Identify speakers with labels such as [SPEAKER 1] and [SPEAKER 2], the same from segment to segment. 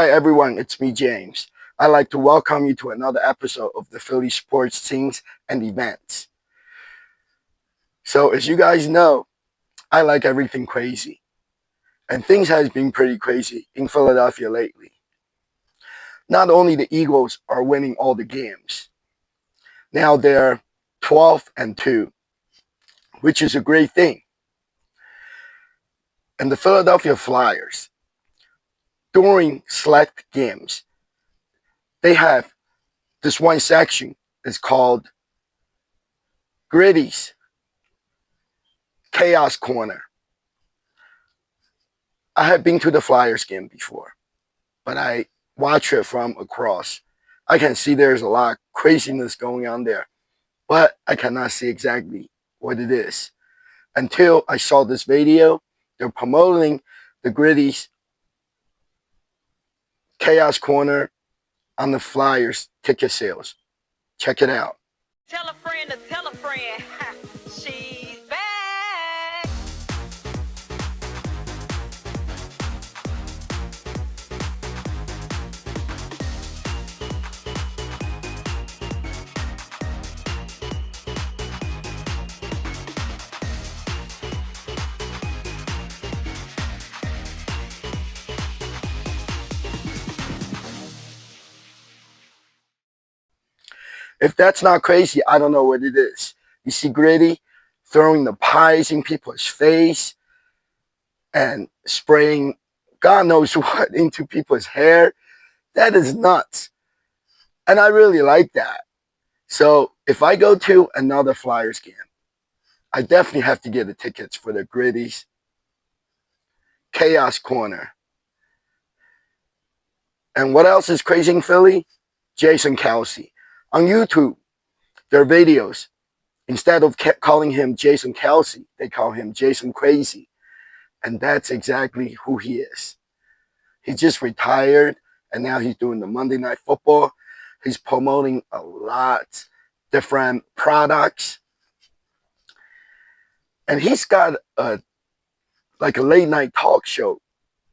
[SPEAKER 1] Hi everyone, it's me James. I'd like to welcome you to another episode of the Philly sports things and events. So as you guys know, I like everything crazy. And things has been pretty crazy in Philadelphia lately. Not only the Eagles are winning all the games. Now they're 12-2, which is a great thing. And the Philadelphia Flyers, during select games, they have this one section. It's called Gritty's Chaos Corner. I have been to the Flyers game before, but I watch it from across. I can see there's a lot of craziness going on there, but I cannot see exactly what it is. Until I saw this video, they're promoting the Gritty's Chaos Corner on the Flyers ticket sales. Check it out.
[SPEAKER 2] Tell a friend to tell a friend. She's back.
[SPEAKER 1] If that's not crazy, I don't know what it is. You see Gritty throwing the pies in people's face and spraying God knows what into people's hair. That is nuts. And I really like that. So if I go to another Flyers game, I definitely have to get the tickets for the Gritty's Chaos Corner. And what else is crazy in Philly? Jason Kelce. On YouTube, their videos, instead of calling him Jason Kelce, they call him Jason Crazy. And that's exactly who he is. He just retired, and now he's doing the Monday Night Football. He's promoting a lot different products. And he's got a late night talk show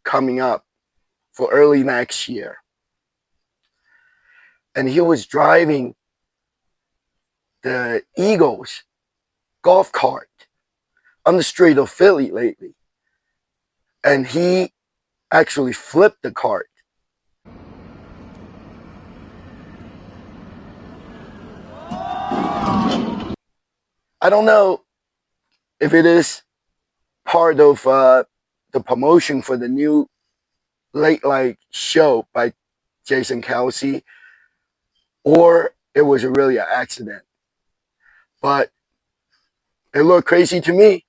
[SPEAKER 1] coming up for early next year. And he was driving the Eagles golf cart on the street of Philly lately. And he actually flipped the cart. I don't know if it is part of the promotion for the new late night show by Jason Kelce, or it was really an accident. But it looked crazy to me.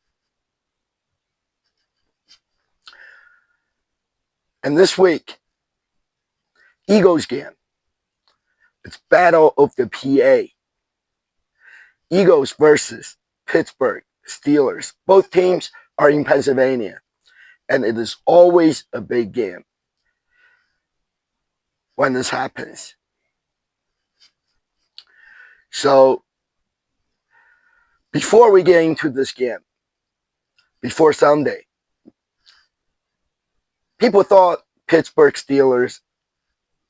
[SPEAKER 1] And this week, Eagles game. It's Battle of the PA. Eagles versus Pittsburgh Steelers. Both teams are in Pennsylvania. And it is always a big game when this happens. So, before we get into this game, before Sunday, people thought Pittsburgh Steelers,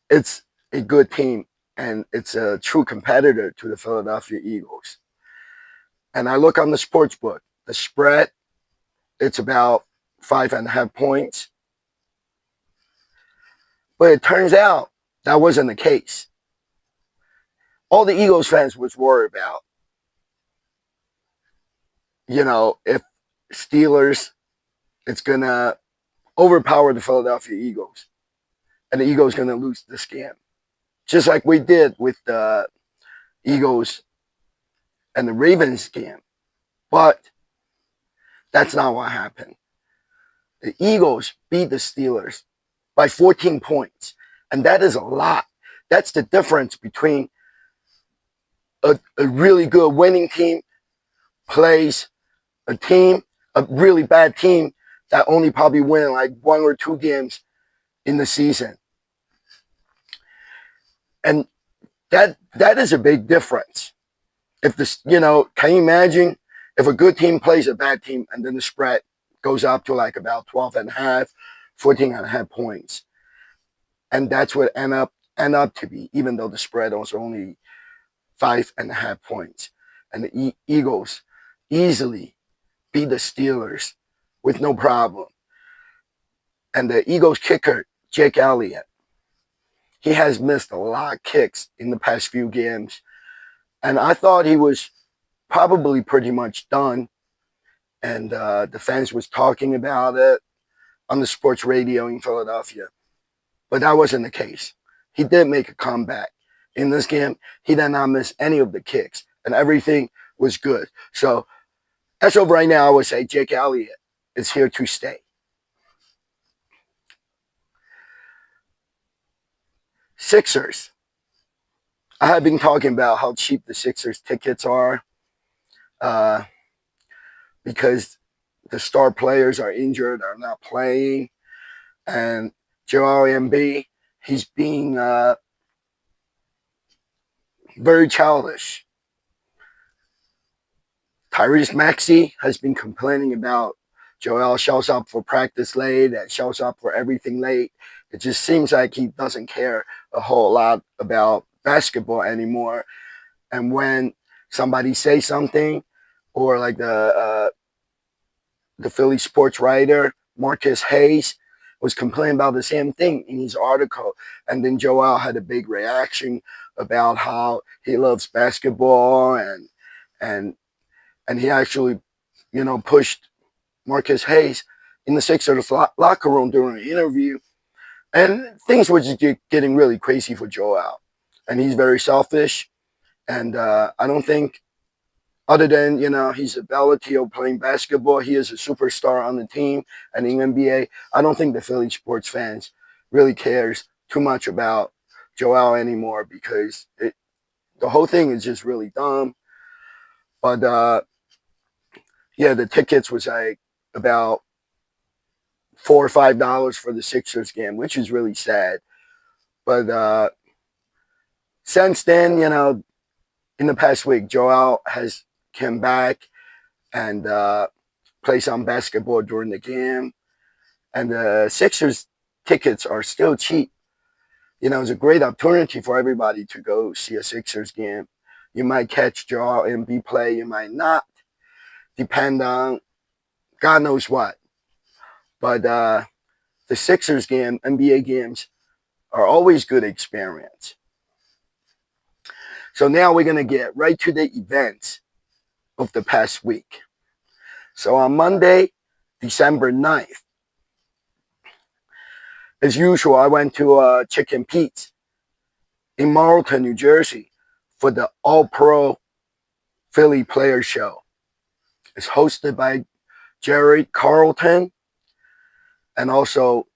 [SPEAKER 1] it's a good team and it's a true competitor to the Philadelphia Eagles. And I look on the sports book, the spread, it's about 5.5 points. But it turns out that wasn't the case. All the Eagles fans was worried about, if Steelers, it's going to overpower the Philadelphia Eagles. And the Eagles going to lose this game. Just like we did with the Eagles and the Ravens game. But that's not what happened. The Eagles beat the Steelers by 14 points. And that is a lot. That's the difference between a really good winning team plays a really bad team that only probably win like 1 or 2 games in the season. And that is a big difference. If this, can you imagine if a good team plays a bad team and then the spread goes up to like about 12.5, 14.5 points? and that's what end up to be, even though the spread was only 5.5 points. And the Eagles easily beat the Steelers with no problem. And the Eagles kicker, Jake Elliott, he has missed a lot of kicks in the past few games. And I thought he was probably pretty much done. And the fans was talking about it on the sports radio in Philadelphia. But that wasn't the case. He did make a comeback. In this game, he did not miss any of the kicks, and everything was good. So, as of right now, I would say Jake Elliott is here to stay. Sixers. I have been talking about how cheap the Sixers tickets are uh, because the star players are injured, are not playing, and Joel Embiid, he's being very childish. Tyrese Maxey has been complaining about Joel shows up for practice late and shows up for everything late. It just seems like he doesn't care a whole lot about basketball anymore. And when somebody says something, or like the Philly sports writer Marcus Hayes was complaining about the same thing in his article, and then Joel had a big reaction about how he loves basketball and and he actually, pushed Marcus Hayes in the Sixers locker room during an interview, and things were just getting really crazy for Joel, and he's very selfish, and I don't think, other than his ability of playing basketball, he is a superstar on the team and in NBA. I don't think the Philly sports fans really cares too much about Joel anymore because the whole thing is just really dumb. But yeah, the tickets was like about $4 or $5 for the Sixers game, which is really sad. But since then, in the past week, Joel has come back and play some basketball during the game. And the Sixers tickets are still cheap. It's a great opportunity for everybody to go see a Sixers game. You might catch Joel Embiid play, you might not, depend on God knows what. But the Sixers game, NBA games, are always good experience. So now we're gonna get right to the events of the past week. So on Monday, December 9th, as usual, I went to Chicken Pete's in Marlton, New Jersey for the All Pro Philly Player Show. It's hosted by Jerry Carlton and also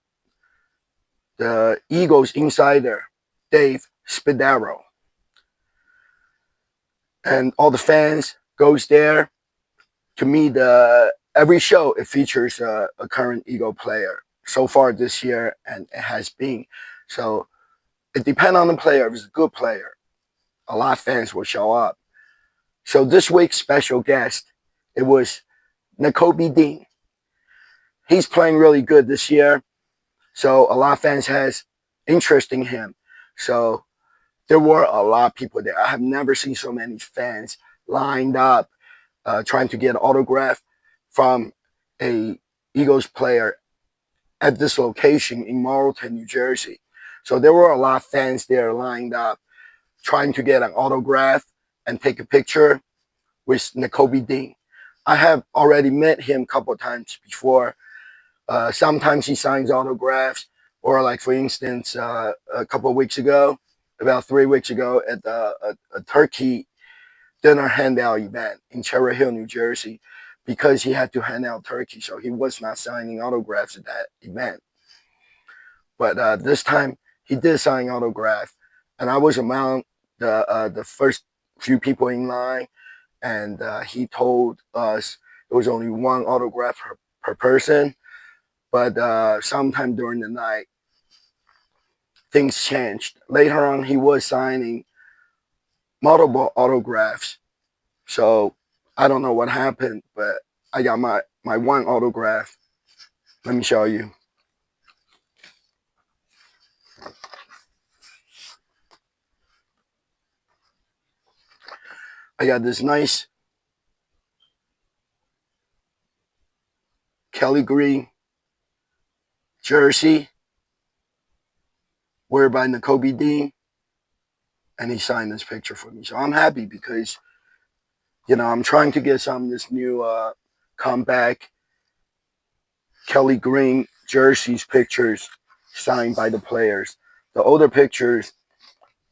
[SPEAKER 1] the Eagles insider, Dave Spadaro. And all the fans goes there to meet every show. It features a current Eagle player so far this year, and it has been. So it depends on the player. If it's a good player, a lot of fans will show up. So this week's special guest, it was Nakobe Dean. He's playing really good this year, so a lot of fans has interest in him. So there were a lot of people there. I have never seen so many fans lined up trying to get an autograph from a Eagles player at this location in Marlton, New Jersey. So there were a lot of fans there lined up trying to get an autograph and take a picture with Nakobe Dean. I have already met him a couple of times before. Sometimes he signs autographs, or like for instance, a couple of weeks ago, about 3 weeks ago, at a turkey dinner handout event in Cherry Hill, New Jersey, because he had to hand out turkey, so he was not signing autographs at that event. But this time he did sign autograph, and I was among the first few people in line, and he told us there was only one autograph per person. But sometime during the night, things changed. Later on, he was signing multiple autographs. So I don't know what happened, but I got my one autograph. Let me show you. I got this nice Kelly green jersey wear by Nakobe Dean, and he signed this picture for me. So I'm happy because I'm trying to get some of this new comeback Kelly green jerseys pictures signed by the players. The older pictures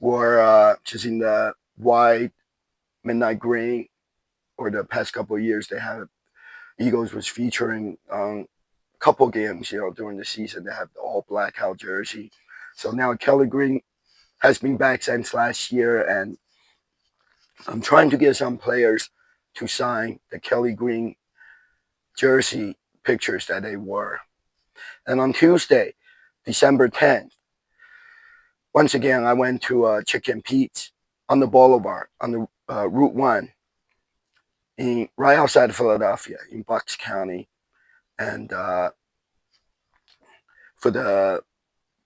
[SPEAKER 1] were just in the white midnight green, or the past couple of years they have Eagles was featuring a couple games, during the season. They have the all blackout jersey. So now Kelly green has been back since last year, and I'm trying to get some players to sign the Kelly green jersey pictures that they wore. And on Tuesday, December 10th, once again, I went to Chicken Pete's on the boulevard, on the Route 1, right outside of Philadelphia in Bucks County. And for the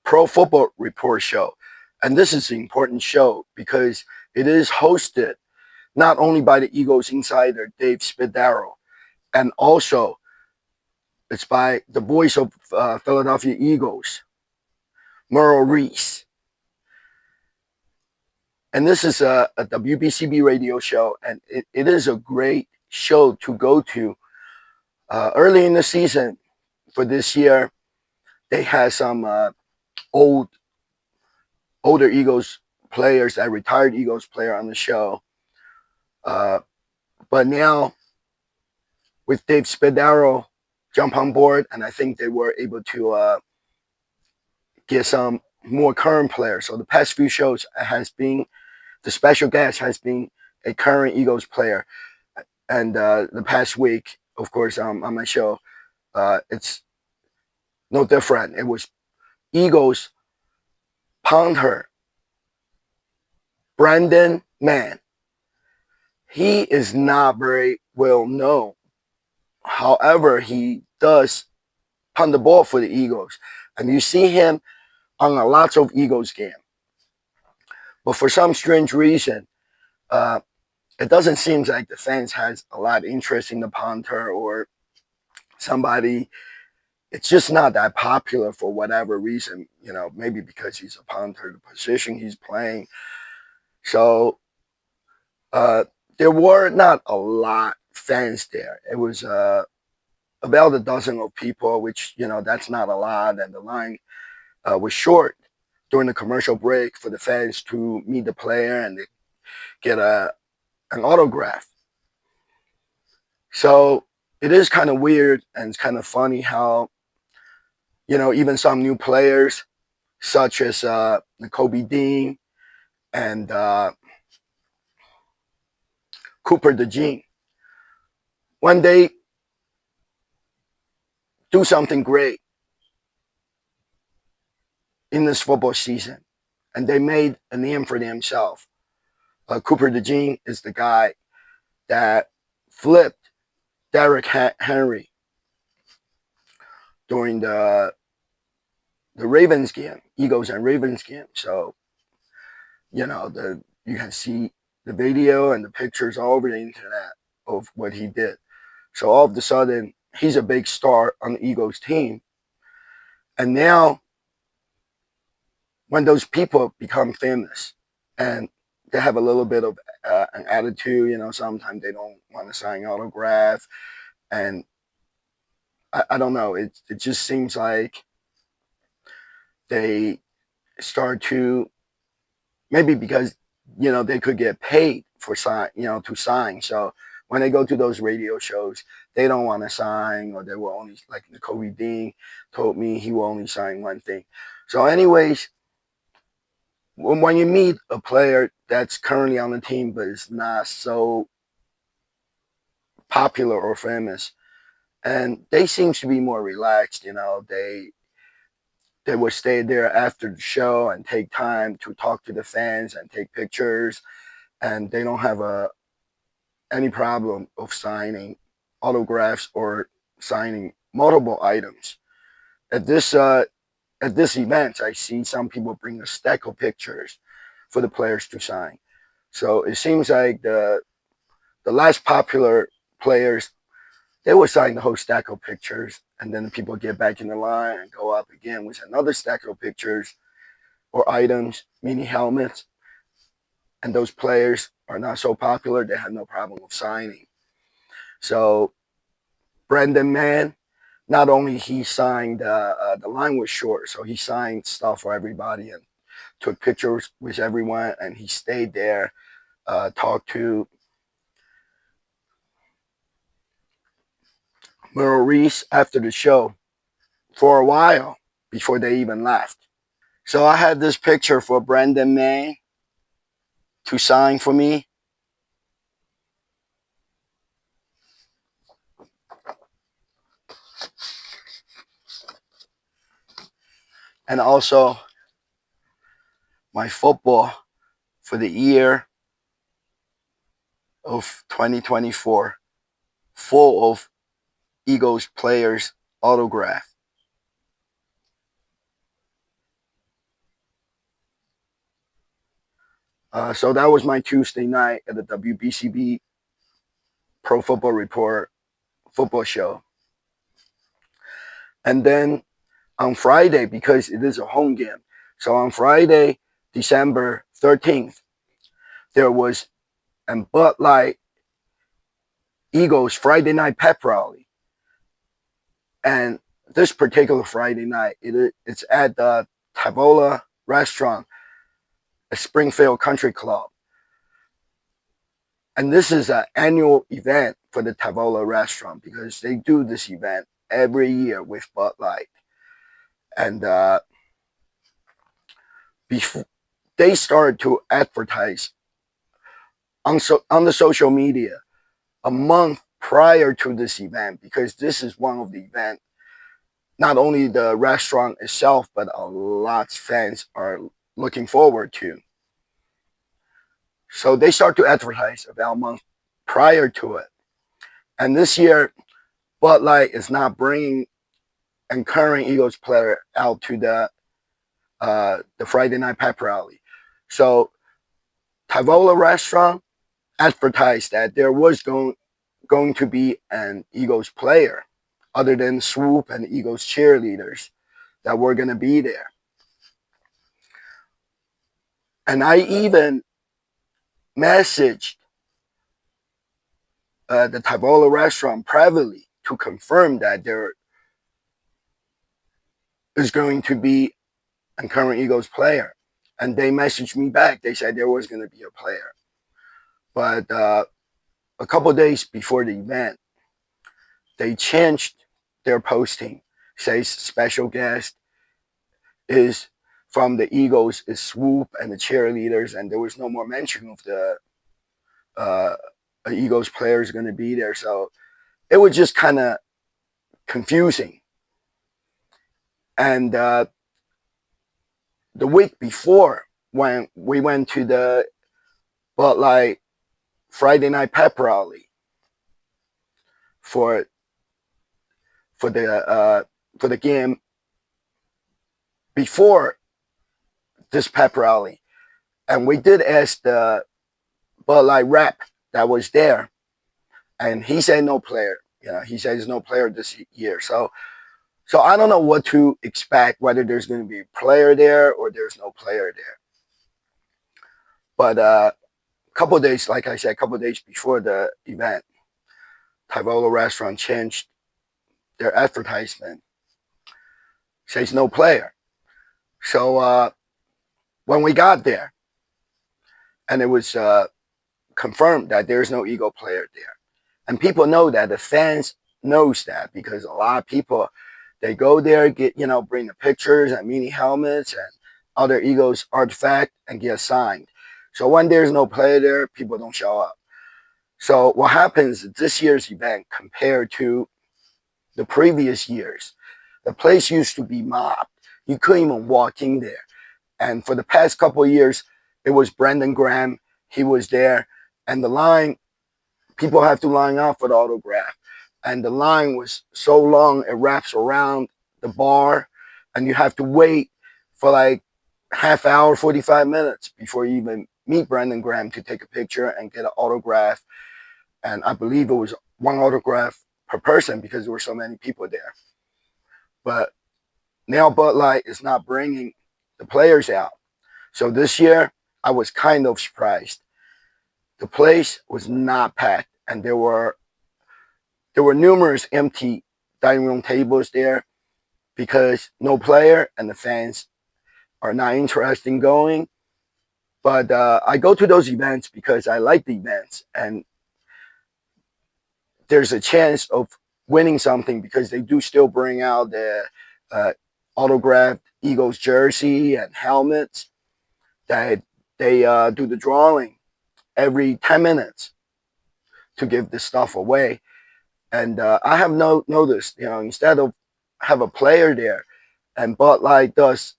[SPEAKER 1] Pro Football Report show. And this is an important show because it is hosted not only by the Eagles insider, Dave Spadaro, and also it's by the voice of Philadelphia Eagles, Merle Reese. And this is a WBCB radio show, and it is a great show to go to. Early in the season for this year, they had some older Eagles players, that retired Eagles player on the show. But now with Dave Spadaro jump on board, and I think they were able to get some more current players. So the past few shows has been, the special guest has been a current Eagles player. And the past week, of course, on my show, it's no different. It was Eagles punter Brandon Mann. He is not very well known. However, he does punt the ball for the Eagles. And you see him on a lot of Eagles games. But for some strange reason, uh, it doesn't seem like the fans has a lot of interest in the punter or somebody. It's just not that popular for whatever reason, maybe because he's a punter, the position he's playing. So there were not a lot fans there. It was about a dozen of people, which, that's not a lot. And the line was short during the commercial break for the fans to meet the player and get an autograph. So it is kind of weird, and it's kind of funny how, even some new players, such as Kobe Dean and Cooper DeJean, when they do something great in this football season, and they made a name for themselves. Cooper DeJean is the guy that flipped Derrick Henry during the Ravens game, Eagles and Ravens game. So, you can see the video and the pictures all over the internet of what he did. So all of a sudden, he's a big star on the Eagles team. And now, when those people become famous and they have a little bit of an attitude, sometimes they don't want to sign autograph. And I don't know, it just seems like they start to, maybe because they could get paid for to sign. So when they go to those radio shows, they don't want to sign, or they will only, like Kobe Dean told me, he will only sign one thing. So anyways, when you meet a player that's currently on the team but is not so popular or famous, and they seem to be more relaxed, they would stay there after the show and take time to talk to the fans and take pictures, and they don't have any problem of signing autographs or signing multiple items. At this event, I see some people bring a stack of pictures for the players to sign. So it seems like the the last popular players, they would sign the whole stack of pictures, and then the people get back in the line and go up again with another stack of pictures or items, mini helmets. And those players are not so popular; they have no problem with signing. So Brendan Mann, not only he signed, the line was short, so he signed stuff for everybody and took pictures with everyone, and he stayed there, talked to Merle Reese after the show for a while before they even left. So I had this picture for Brendan May to sign for me. And also my football for the year of 2024, full of Eagles players autograph. So that was my Tuesday night at the WBCB Pro Football Report football show. And then on Friday, because it is a home game, so on Friday, December 13th, there was a Bud Light Eagles Friday night pep rally. And this particular Friday night, it's at the Dalla restaurant at Springfield Country Club. And this is an annual event for the Dalla restaurant because they do this event every year with Bud Light. And before they started to advertise on the social media a month prior to this event, because this is one of the events not only the restaurant itself, but a lot of fans are looking forward to. So they start to advertise about a month prior to it. And this year, Bud Light is not bringing a current Eagles player out to the Friday night pep rally. So Dalla restaurant advertised that there was going to be an Eagles player other than Swoop and Eagles cheerleaders that were going to be there. And I even messaged the Dalla restaurant privately to confirm that there is going to be a current Eagles player. And they messaged me back. They said there was going to be a player. But a couple of days before the event, they changed their posting. Says special guest is from the Eagles, is Swoop and the cheerleaders, and there was no more mention of the Eagles players going to be there. So it was just kind of confusing. And the week before, when we went to the Bud Light Friday night pep rally for the game before this pep rally, and we did ask the Bud Light rep that was there, and he said no player. He says no player this year. So I don't know what to expect, whether there's going to be a player there or there's no player there. But a couple of days, like I said, a couple of days before the event, Dalla restaurant changed their advertisement. Says no player. So when we got there, and it was confirmed that there's no Eagle player there, and people know that, the fans knows that, because a lot of people, they go there, get bring the pictures and mini helmets and other Eagles artifact and get signed. So when there's no player there, people don't show up. So what happens this year's event compared to the previous years, the place used to be mobbed. You couldn't even walk in there. And for the past couple of years, it was Brendan Graham. He was there. And the line, people have to line up for the autograph. And the line was so long, it wraps around the bar. And you have to wait for like half hour, 45 minutes before you even meet Brendan Graham to take a picture and get an autograph. and I believe it was one autograph per person because there were so many people there. But now Bud Light is not bringing the players out. So this year, I was kind of surprised. The place was not packed, and there were numerous empty dining room tables there because no player and the fans are not interested in going. But I go to those events because I like the events, and there's a chance of winning something because they do still bring out the uh, autographed Eagles jersey and helmets that they do the drawing every 10 minutes to give this stuff away. And I have noticed, instead of have a player there, and Bud Light does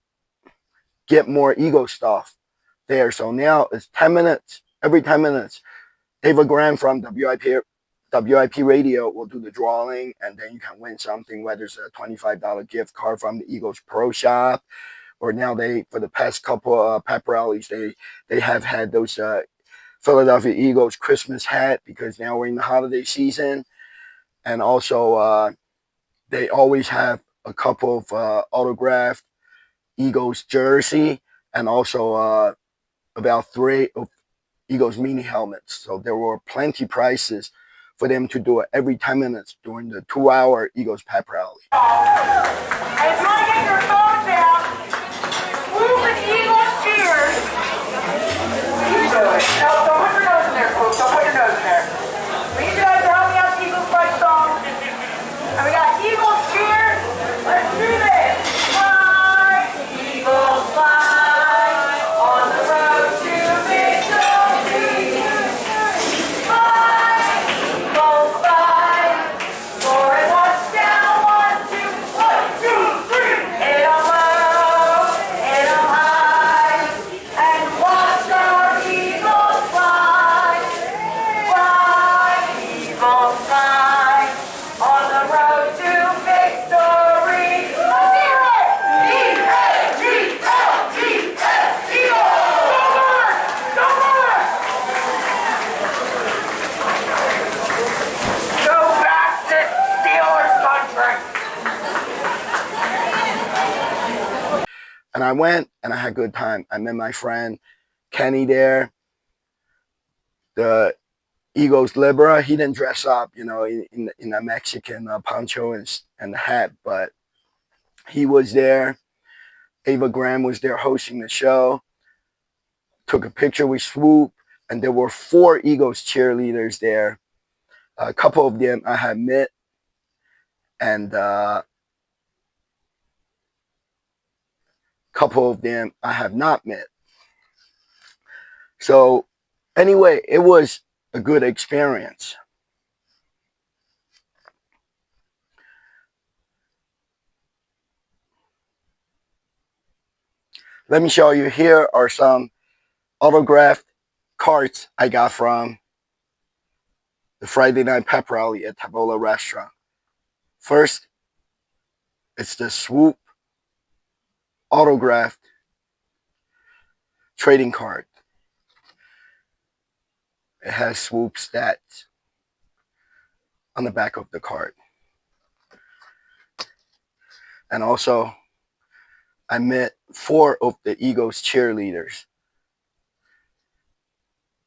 [SPEAKER 1] get more ego stuff there. So now it's 10 minutes, every 10 minutes. Ava Graham from WIP Radio will do the drawing, and then you can win something, whether it's a $25 gift card from the Eagles Pro Shop, or now for the past couple pep rallies, they have had those Philadelphia Eagles Christmas hat because now we're in the holiday season. And also, they always have a couple of autographed Eagles jersey, and also about 3 of Eagles mini helmets. So there were plenty prices for them to do it every 10 minutes during the 2-hour Eagles pep rally.
[SPEAKER 2] And if you want to get your phones out, woo with Eagles cheers. Keep going. No, don't put your nose in there, folks. Don't put your nose in there. We need you guys to help me out the Eagles fight song. And we got Eagles cheers. Let's do this. Fly, Eagles fly on the road to victory. Fly, Eagles fly for a touchdown. 1, 2, 1, 2, 3. Hit 'em low, hit 'em high, and watch our Eagles fly. Fly, Eagles fly on the road to victory. Let's hear it! E-A-G-L-G-S, Eagles! Go Birds! Go Birds! Go back to Steelers country!
[SPEAKER 1] And I went and I had a good time. I met my friend Kenny there, the Eagles Libra. He didn't dress up, in a Mexican poncho and hat, but he was there. Ava Graham was there hosting the show. Took a picture with Swoop, and there were 4 Eagles cheerleaders there. A couple of them I had met, and a couple of them I have not met. So anyway, it was a good experience. Let me show you. Here are some autographed cards I got from the Friday night pep rally at Dalla restaurant. First, it's the Swoop autographed trading card. It has Swoop stats on the back of the card. And also, I met 4 of the Eagles cheerleaders.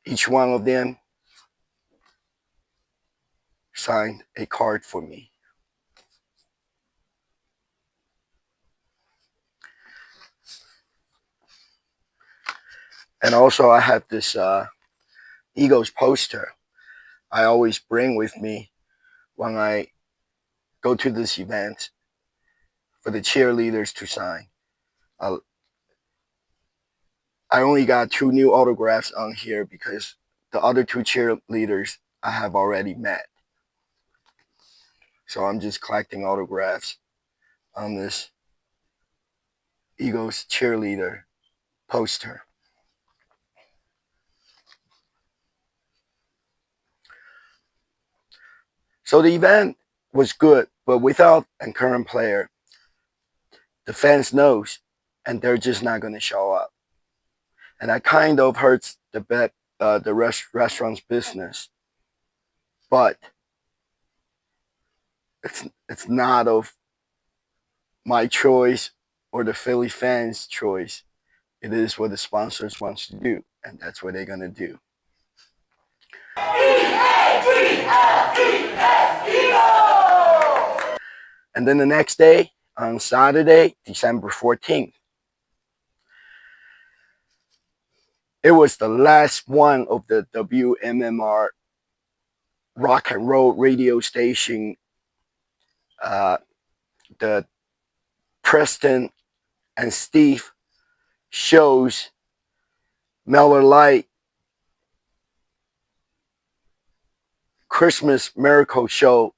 [SPEAKER 1] Each one of them signed a card for me. And also, I have this Eagles poster I always bring with me when I go to this event for the cheerleaders to sign. I only got 2 new autographs on here because the other 2 cheerleaders I have already met. So I'm just collecting autographs on this Eagles cheerleader poster. So the event was good, but without a current player, the fans knows, and they're just not going to show up. And that kind of hurts the restaurant's business. but it's not of my choice or the Philly fans' choice. It is what the sponsors wants to do, and that's what they're gonna do. And then the next day, on Saturday, December 14th, it was the last one of the WMMR rock and roll radio station. The Preston and Steve shows Miller Lite Christmas Miracle Show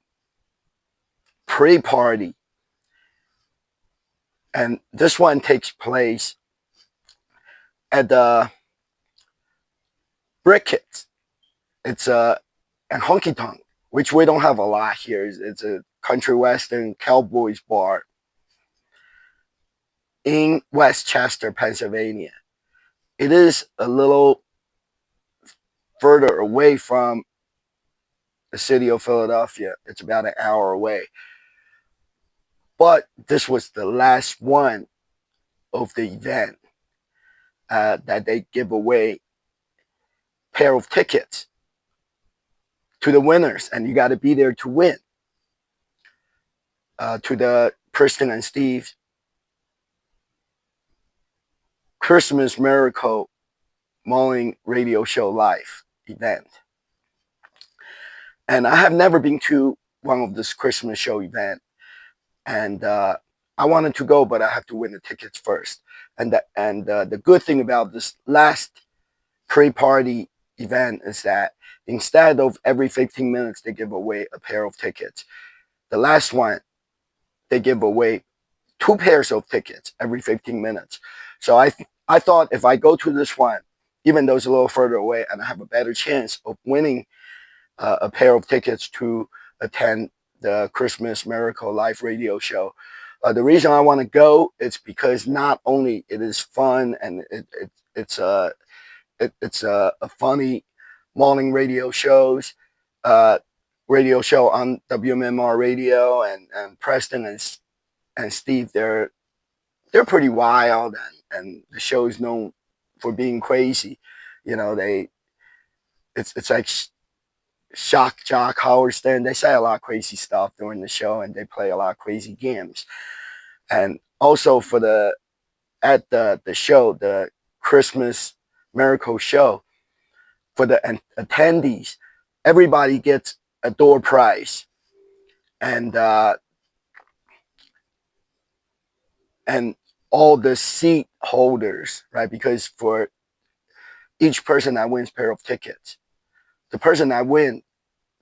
[SPEAKER 1] pre-party. And this one takes place at the Brickets. It's and Honky Tonk, which we don't have a lot here. It's a country western cowboys bar in Westchester, Pennsylvania. It is a little further away from the city of Philadelphia. It's about an hour away. But this was the last one of the event that they give away pair of tickets to the winners, and you got to be there to win. To the Preston and Steve's Christmas Miracle Morning Radio Show Live event. And I have never been to one of this Christmas show event, and I wanted to go, but I have to win the tickets first. And the good thing about this last pre-party event is that instead of every 15 minutes they give away a pair of tickets, the last one they give away 2 pairs of tickets every 15 minutes. So I thought if I go to this one, even though it's a little further away, and I have a better chance of winning a pair of tickets to attend the Christmas Miracle Live Radio Show. The reason I want to go is because not only it is fun and it's a funny morning radio show on WMMR radio, and Preston and Steve, they're pretty wild, and the show is known for being crazy. You know, it's like shock jock Howard Stern. They say a lot of crazy stuff during the show, and they play a lot of crazy games. And also at the show, the Christmas Miracle Show, for the attendees, everybody gets a door prize, and all the seat holders, right? Because for each person that wins a pair of tickets, the person that wins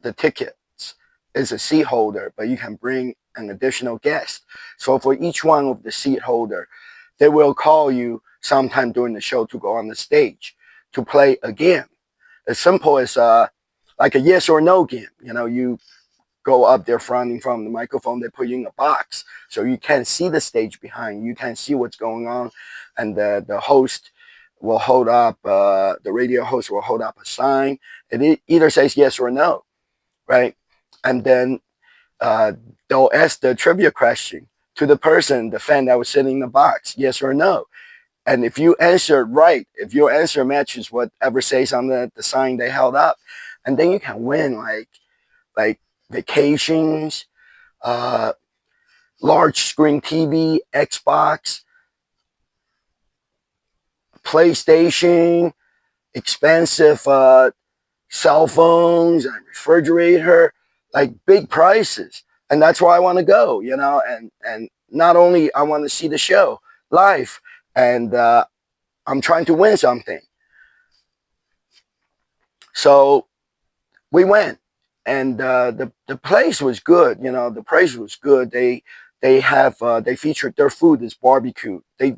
[SPEAKER 1] the tickets is a seat holder, but you can bring an additional guest. So for each one of the seat holder, they will call you sometime during the show to go on the stage to play a game. As simple as like a yes or no game. You know, you go up there fronting from the microphone, they put you in a box, so you can't see the stage behind. You can't see what's going on, and the host will hold up, the radio host will hold up a sign. It either says yes or no, right? And then they'll ask the trivia question to the person, the fan that was sitting in the box, yes or no. And if you answer right, if your answer matches whatever says on the sign they held up, and then you can win like vacations, large screen TV, Xbox, PlayStation, expensive cell phones and refrigerator, like big prices. And that's why I want to go, you know, and not only I want to see the show live, and I'm trying to win something. So we went, and the place was good. You know, the price was good. They featured their food is barbecue. They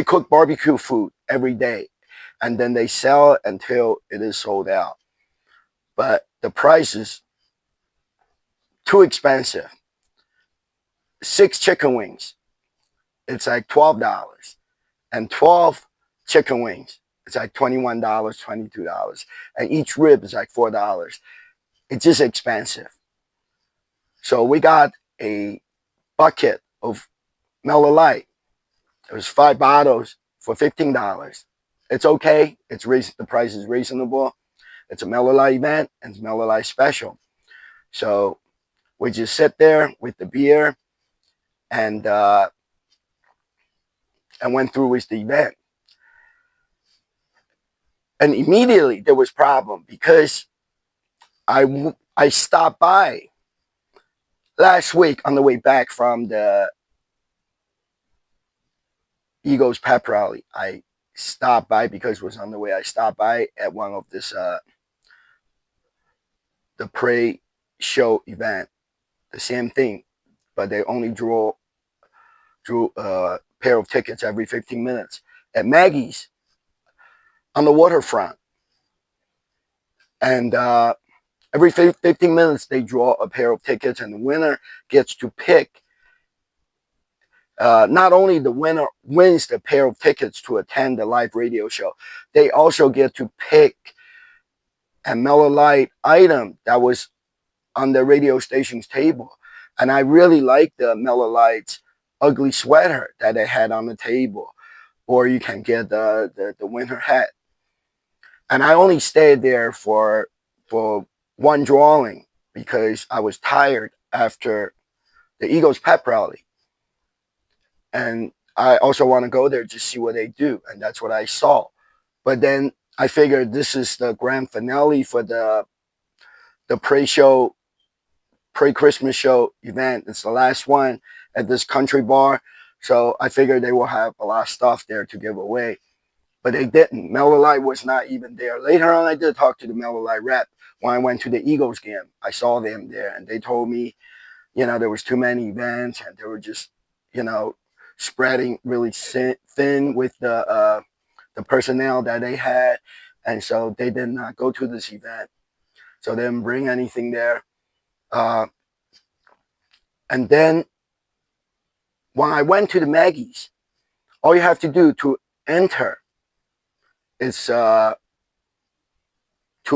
[SPEAKER 1] cook barbecue food every day, and then they sell it until it is sold out. But the price is too expensive. 6 chicken wings, it's like $12, and 12 chicken wings, It's like $21, $22, and each rib is like $4. It's just expensive. So we got a bucket of Miller Lite. It was 5 bottles for $15. It's okay. The price is reasonable. It's a Miller Lite event and it's Miller Lite special. So we just sit there with the beer and went through with the event. And immediately there was problem because I stopped by last week on the way back from the Eagles pep rally. I stopped by because it was on the way. I stopped by at one of this the pre-show event. The same thing, but they only drew a pair of tickets every 15 minutes at Maggie's on the waterfront, and every 15 minutes they draw a pair of tickets, and the winner gets to pick. Not only the winner wins the pair of tickets to attend the live radio show, they also get to pick a Miller Lite item that was on the radio station's table. And I really like the Miller Lite's ugly sweater that they had on the table. Or you can get the winter hat. And I only stayed there for one drawing because I was tired after the Eagles pep rally. And I also want to go there to see what they do. And that's what I saw. But then I figured this is the grand finale for the pre-show, pre-Christmas show event. It's the last one at this country bar. So I figured they will have a lot of stuff there to give away. But they didn't. Miller Lite was not even there. Later on, I did talk to the Miller Lite rep when I went to the Eagles game. I saw them there, and they told me, there was too many events, and they were just, spreading really thin with the personnel that they had, and so they did not go to this event. So they didn't bring anything there. And then when I went to the Maggie's, all you have to do to enter is to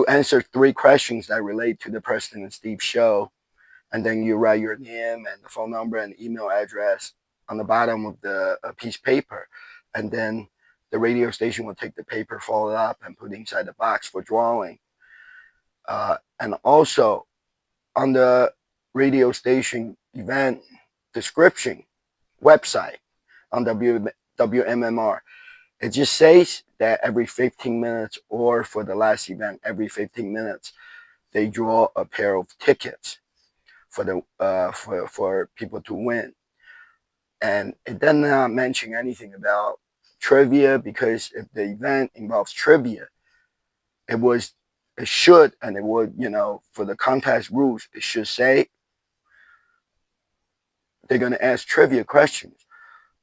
[SPEAKER 1] answer 3 questions that relate to the Preston and Steve show. And then you write your name and the phone number and email address on the bottom of the piece of paper. And then the radio station will take the paper, fold it up, and put it inside the box for drawing. And also on the radio station event description website on WMMR, it just says that every 15 minutes, or for the last event, every 15 minutes, they draw a pair of tickets for for people to win. And it does not mention anything about trivia, because if the event involves trivia, it should, and it would, for the contest rules, it should say they're going to ask trivia questions.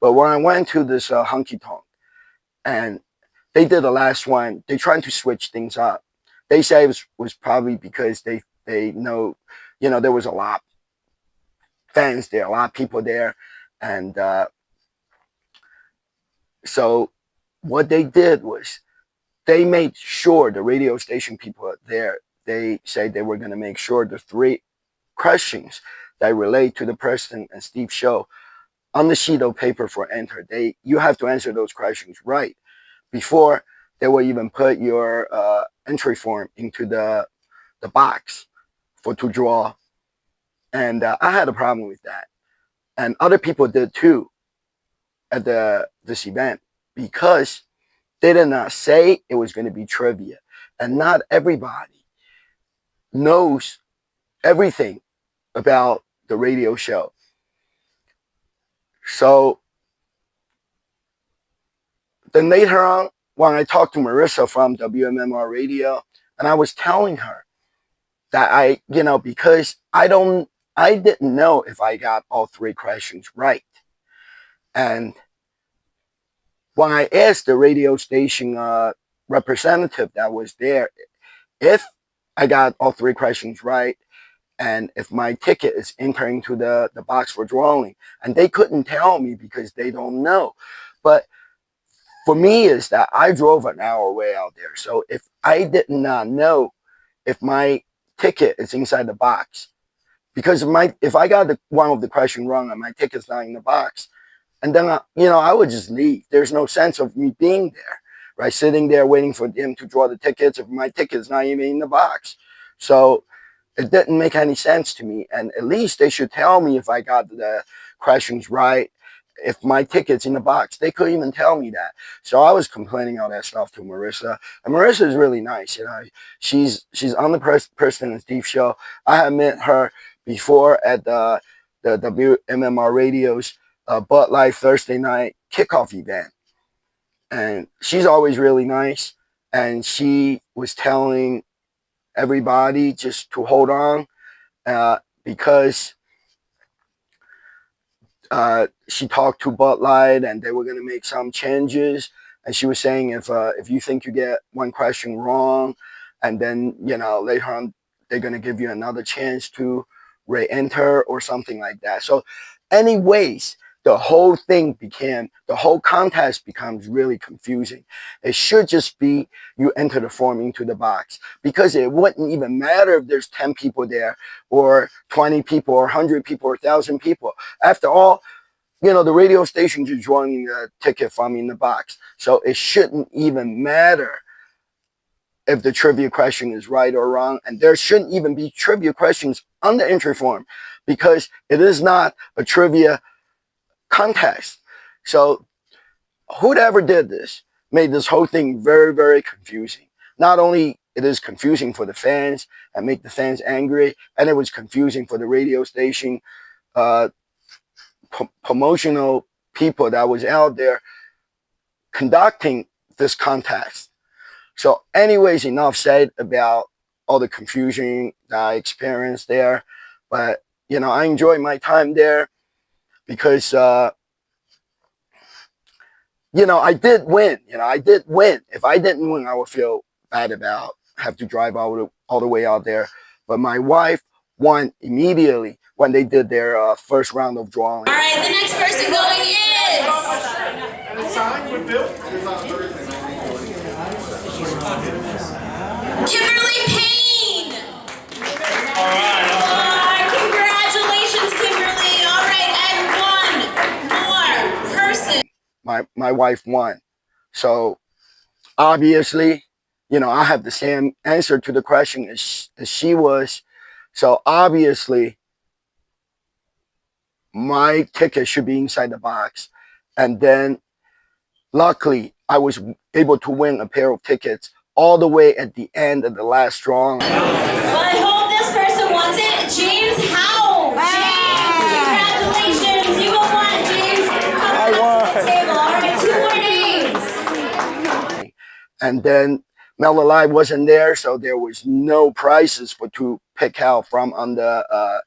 [SPEAKER 1] But when I went to this honky tonk, and they did the last one, they tried to switch things up. They say it was probably because they know, there was a lot of fans there, a lot of people there. And so what they did was they made sure the radio station people there, they said they were going to make sure the 3 questions that relate to the Preston and Steve show on the sheet of paper for enter. You have to answer those questions right before they will even put your entry form into the box to draw. And I had a problem with that. And other people did too at this event, because they did not say it was going to be trivia. And not everybody knows everything about the radio show. So then later on, when I talked to Marissa from WMMR Radio, and I was telling her that because I didn't know if I got all 3 questions right. And when I asked the radio station representative that was there if I got all 3 questions right, and if my ticket is entering to the box for drawing, and they couldn't tell me because they don't know. But for me is that I drove an hour away out there. So if I did not know if my ticket is inside the box, because if I got one of the question wrong and my ticket's not in the box, and then I would just leave. There's no sense of me being there, right? Sitting there waiting for him to draw the tickets if my ticket's not even in the box. So it didn't make any sense to me. And at least they should tell me if I got the questions right, if my ticket's in the box. They couldn't even tell me that. So I was complaining all that stuff to Marissa. And Marissa is really nice. She's on the Preston and Steve show. I had met her before at the WMMR Radio's Bud Light Thursday night kickoff event. And she's always really nice. And she was telling everybody just to hold on because she talked to Bud Light and they were going to make some changes. And she was saying if you think you get one question wrong, and then later on they're going to give you another chance to re-enter or something like that. So, anyways, the whole contest becomes really confusing. It should just be you enter the form into the box, because it wouldn't even matter if there's 10 people there or 20 people or 100 people or 1,000 people. After all, the radio station is drawing the ticket from in the box. So it shouldn't even matter if the trivia question is right or wrong. And there shouldn't even be trivia questions on the entry form, because it is not a trivia contest. So whoever did this made this whole thing very, very confusing. Not only it is confusing for the fans and make the fans angry, and it was confusing for the radio station promotional people that was out there conducting this contest. So anyways, enough said about all the confusion that I experienced there. But, I enjoyed my time there because, I did win. I did win. If I didn't win, I would feel bad about have to drive all the way out there. But my wife won immediately when they did their first round of drawing.
[SPEAKER 3] All right, the next person going is...
[SPEAKER 2] And it's signed with Bill.
[SPEAKER 3] Kimberly Payne. All right. Congratulations, Kimberly. All right, and one more person.
[SPEAKER 1] My wife won. So obviously, I have the same answer to the question as she was. So obviously, my ticket should be inside the box. And then luckily, I was able to win a pair of tickets all the way at the end of the last drawing.
[SPEAKER 3] Well, I hope this person wants it. James Howe. James, congratulations. You will won, James.
[SPEAKER 1] I won.
[SPEAKER 3] The table. All right, 2 more names.
[SPEAKER 1] And then Mel Alive wasn't there, so there was no prizes to pick out from on the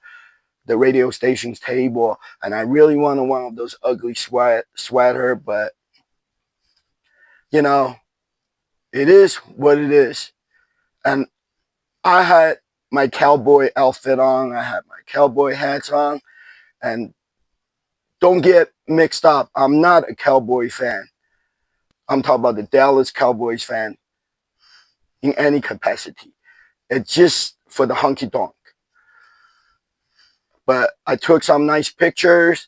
[SPEAKER 1] radio station's table. And I really wanted one of those ugly sweater, but it is what it is. And I had my cowboy outfit on. I had my cowboy hats on. And don't get mixed up. I'm not a Cowboy fan. I'm talking about the Dallas Cowboys fan in any capacity. It's just for the honky tonk. But I took some nice pictures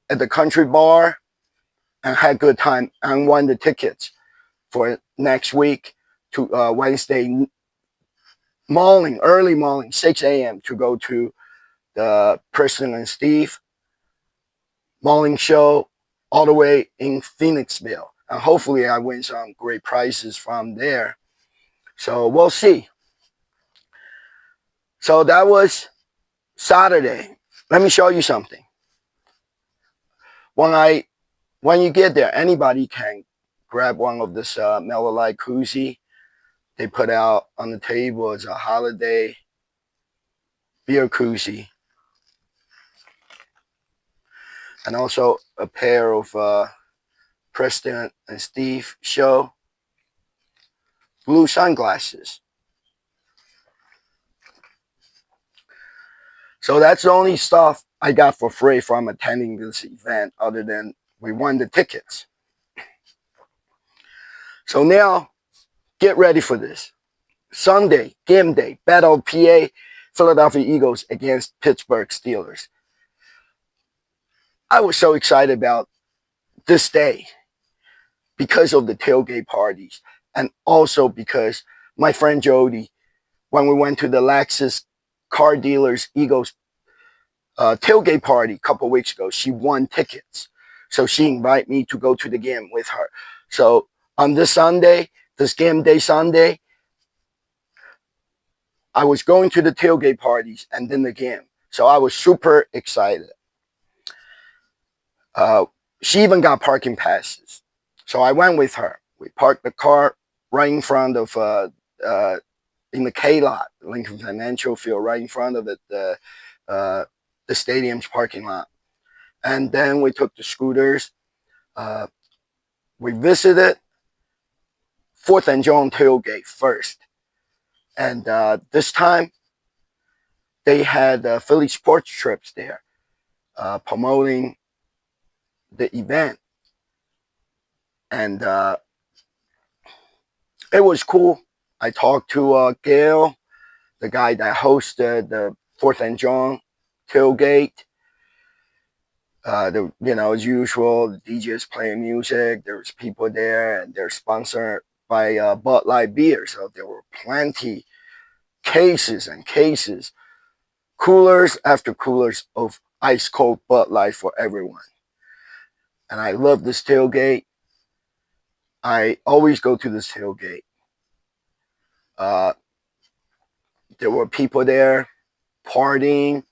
[SPEAKER 1] at the country bar and had a good time and won the tickets for next week to Wednesday morning, early morning, 6 a.m. to go to the Preston and Steve morning show all the way in Phoenixville. And hopefully I win some great prizes from there. So we'll see. So that was Saturday. Let me show you something. When you get there, anybody can grab one of this Miller Lite koozie they put out on the table. It's a holiday beer koozie. And also a pair of Preston and Steve show blue sunglasses. So that's the only stuff I got for free from attending this event, other than we won the tickets. So now, get ready for this. Sunday, game day, Battle of PA, Philadelphia Eagles against Pittsburgh Steelers. I was so excited about this day because of the tailgate parties and also because my friend Jody, when we went to the Lexus car dealers Eagles tailgate party a couple of weeks ago, she won tickets. So she invited me to go to the game with her. So on this Sunday, this game day Sunday, I was going to the tailgate parties and then the game. So I was super excited. She even got parking passes. So I went with her. We parked the car right in front of, in the K lot, Lincoln Financial Field, right in front of it, the stadium's parking lot. And then we took the scooters. We visited 4th and John tailgate first. And this time, they had Philly Sports Trips there promoting the event. And it was cool. I talked to Gail, the guy that hosted the 4th and John tailgate. As usual, the DJs playing music. There was people there, and they're sponsored by Bud Light beer. So there were plenty, cases and cases, coolers after coolers of ice cold Bud Light for everyone. And I love this tailgate. I always go to this tailgate. Uh, there were people there partying,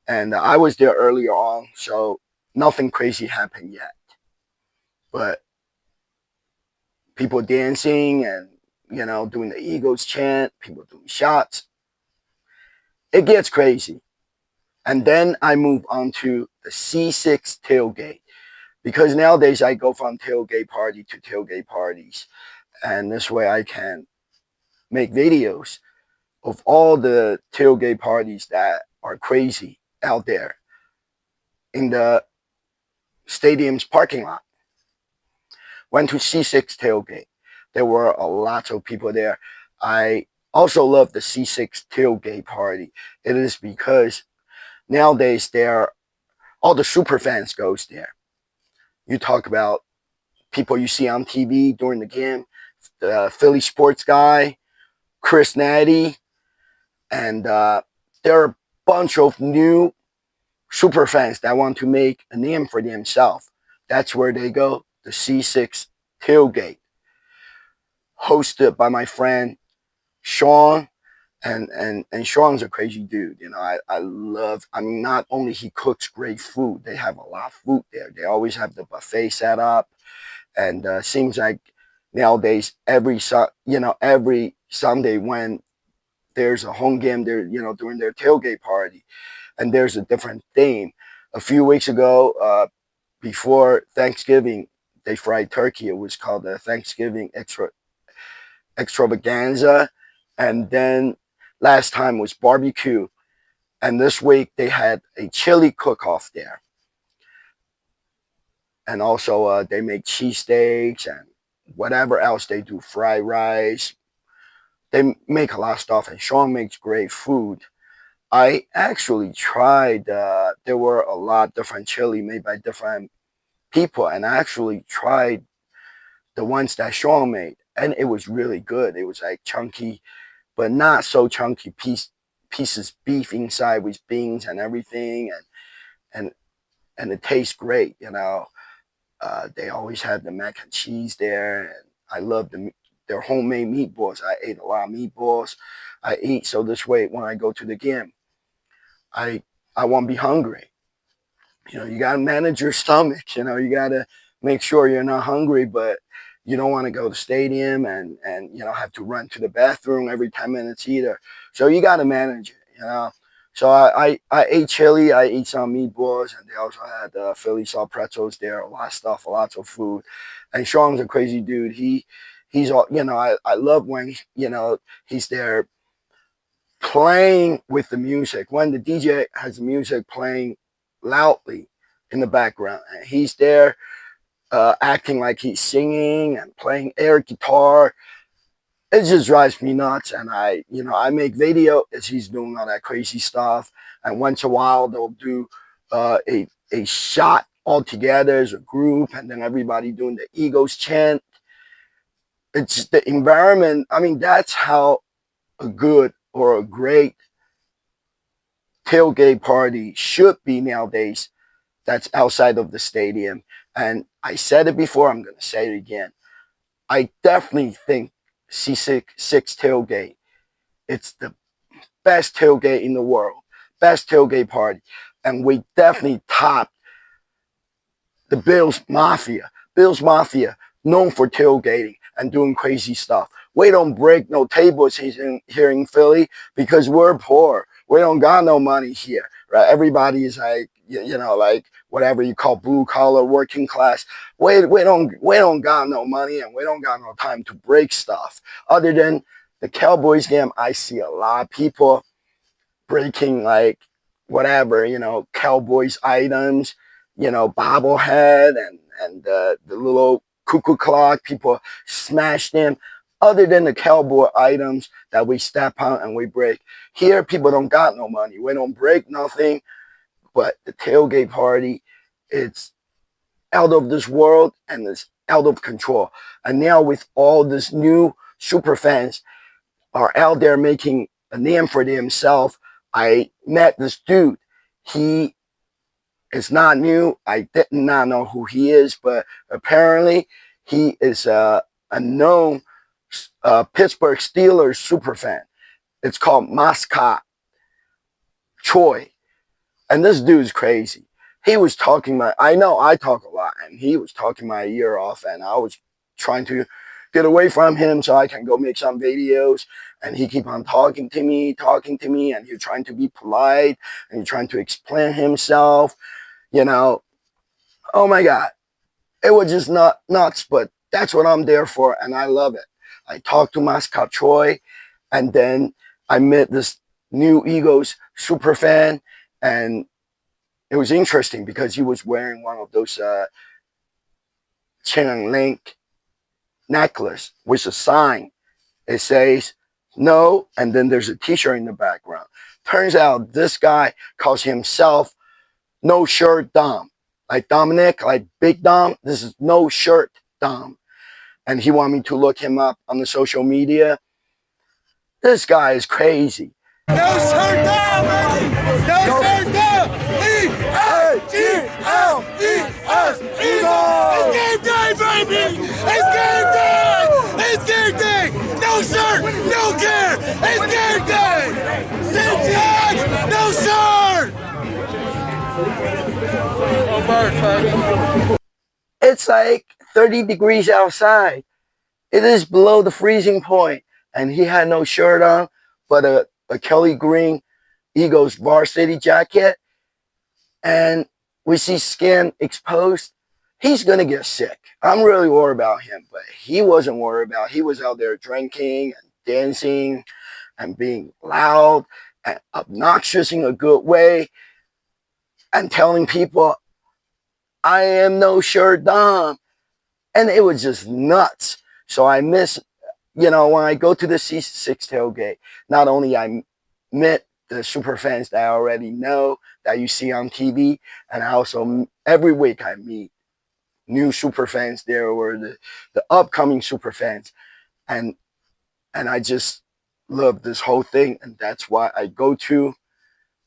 [SPEAKER 1] and I was there earlier on, so nothing crazy happened yet. But people dancing and doing the Eagles chant, people doing shots. It gets crazy. And then I move on to the C6 tailgate because nowadays I go from tailgate party to tailgate parties, and this way I can make videos of all the tailgate parties that are crazy out there in the stadium's parking lot. Went to C6 tailgate. There were a lot of people there. I also love the C6 tailgate party. It is because nowadays all the super fans goes there. You talk about people you see on TV during the game, the Philly sports guy, Chris Natty, and there are a bunch of new super fans that want to make a name for themselves. That's where they go, the C6 tailgate, hosted by my friend Sean. And Sean's a crazy dude. I mean, not only he cooks great food, they have a lot of food there. They always have the buffet set up. And seems like nowadays, every Sunday when there's a home game, during their tailgate party, and there's a different theme. A few weeks ago, before Thanksgiving, they fried turkey. It was called the Thanksgiving Extravaganza. And then last time was barbecue. And this week they had a chili cook-off there. And also they make cheesesteaks and whatever else they do, fried rice. They make a lot of stuff, and Sean makes great food. I actually tried, there were a lot of different chili made by different people, and I actually tried the ones that Sean made, and it was really good. It was like chunky, but not so chunky pieces beef inside with beans and everything, and and it tastes great. They always had the mac and cheese there, and I love their homemade meatballs. I ate a lot of meatballs. I eat so this way when I go to the game, I I won't be hungry. You got to manage your stomach. You got to make sure you're not hungry, but you don't want to go to the stadium and have to run to the bathroom every 10 minutes either. So you got to manage it. So I ate chili, I ate some meatballs, and they also had Philly salt pretzels there, a lot of stuff, lots of food. And Sean's a crazy dude. He's all, I love when, he's there playing with the music. When the DJ has the music playing loudly in the background, and he's there acting like he's singing and playing air guitar. It just drives me nuts. And I make video as he's doing all that crazy stuff. And once in a while, they'll do a shot all together as a group, and then everybody doing the Eagles chant. It's the environment. I mean, that's how a good or a great tailgate party should be nowadays. That's outside of the stadium. And I said it before, I'm going to say it again. I definitely think C6 tailgate, it's the best tailgate in the world, best tailgate party. And we definitely topped the Bills Mafia. Bills Mafia, known for tailgating and doing crazy stuff. We don't break no tables here in Philly because we're poor. We don't got no money here, right? Everybody is like, like whatever you call blue collar, working class. We don't got no money, and we don't got no time to break stuff. Other than the Cowboys game, I see a lot of people breaking like whatever, Cowboys items, bobblehead and the little cuckoo clock. People smash them. Other than the cowboy items that we step on and we break, here people don't got no money. We don't break nothing. But the tailgate party, it's out of this world and it's out of control. And now with all this new super fans are out there making a name for themselves. I met this dude. He is not new. I did not know who he is, but apparently he is a known Pittsburgh Steelers super fan. It's called Mascot Troy. And this dude's crazy. He was talking I know I talk a lot, and he was talking my ear off, and I was trying to get away from him so I can go make some videos. And he keep on talking to me, and he's trying to be polite, and he's trying to explain himself, Oh my God. It was just not nuts, but that's what I'm there for, and I love it. I talked to Mascot Troy, and then I met this new Eagles super fan, and it was interesting because he was wearing one of those chain and link necklace with a sign. It says no, and then there's a t-shirt in the background. Turns out this guy calls himself No Shirt Dom. Like Dominic, like Big Dom, this is No Shirt Dom. And he wanted me to look him up on the social media. This guy is crazy.
[SPEAKER 4] No Shirt Dom, baby! No Shirt Dom! E-A-G-L-E-S, Eagles! It's game day, baby! It's game day! It's game day! No shirt, no care! It's game day! Syntax, no shirt!
[SPEAKER 1] It's like 30 degrees outside. It is below the freezing point, and he had no shirt on, but a Kelly Green Eagles varsity jacket, and we see skin exposed. He's gonna get sick. I'm really worried about him, but he wasn't worried about. He was out there drinking and dancing and being loud and obnoxious in a good way and telling people, I am No Shirt Dom. And it was just nuts. So I miss, when I go to the C6 tailgate, not only I met the super fans that I already know that you see on TV, and I also, every week I meet new super fans there or the upcoming super fans. And I just love this whole thing. And that's why I go to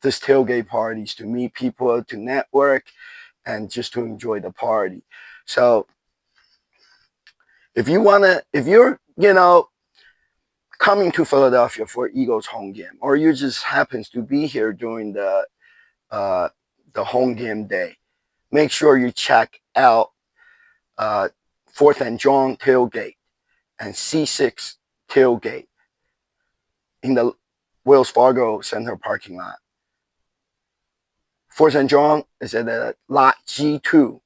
[SPEAKER 1] this tailgate parties, to meet people, to network, and just to enjoy the party. So if you're, coming to Philadelphia for Eagles home game, or you just happens to be here during the home game day, make sure you check out 4th and John tailgate and C6 tailgate in the Wells Fargo Center parking lot. 4th and John is at lot G2,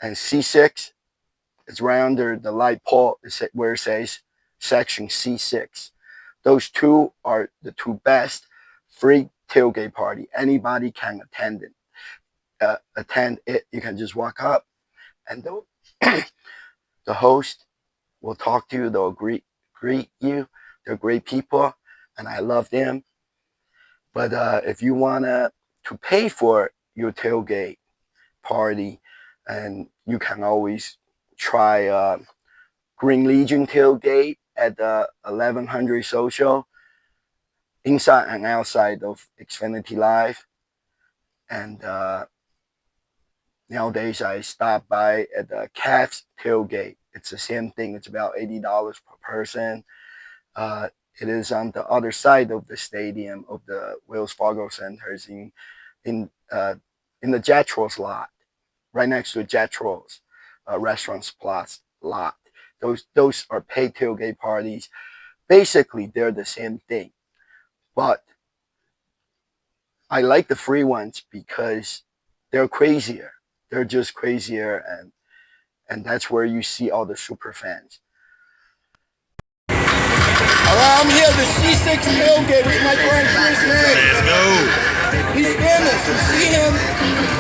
[SPEAKER 1] and C6 is right under the light pole where it says section C6. Those two are the two best free tailgate party. Anybody can attend it. You can just walk up and the host will talk to you. They'll greet you. They're great people, and I love them. But if you wanna to pay for your tailgate party, and you can always try Green Legion tailgate at the 1100 Social, inside and outside of Xfinity Live. And nowadays I stop by at the Cavs tailgate. It's the same thing. It's about $80 per person. Uh, it is on the other side of the stadium of the Wells Fargo Centers in uh, in the Jetro's lot, right next to Jetro's restaurants plus lot. Those are paid tailgate parties. Basically, they're the same thing, but I like the free ones because they're crazier. They're just crazier, and that's where you see all the super fans.
[SPEAKER 5] Alright, I'm here at the C6 tailgate with my friend Chris May.
[SPEAKER 4] Let's go.
[SPEAKER 5] He's famous. You see him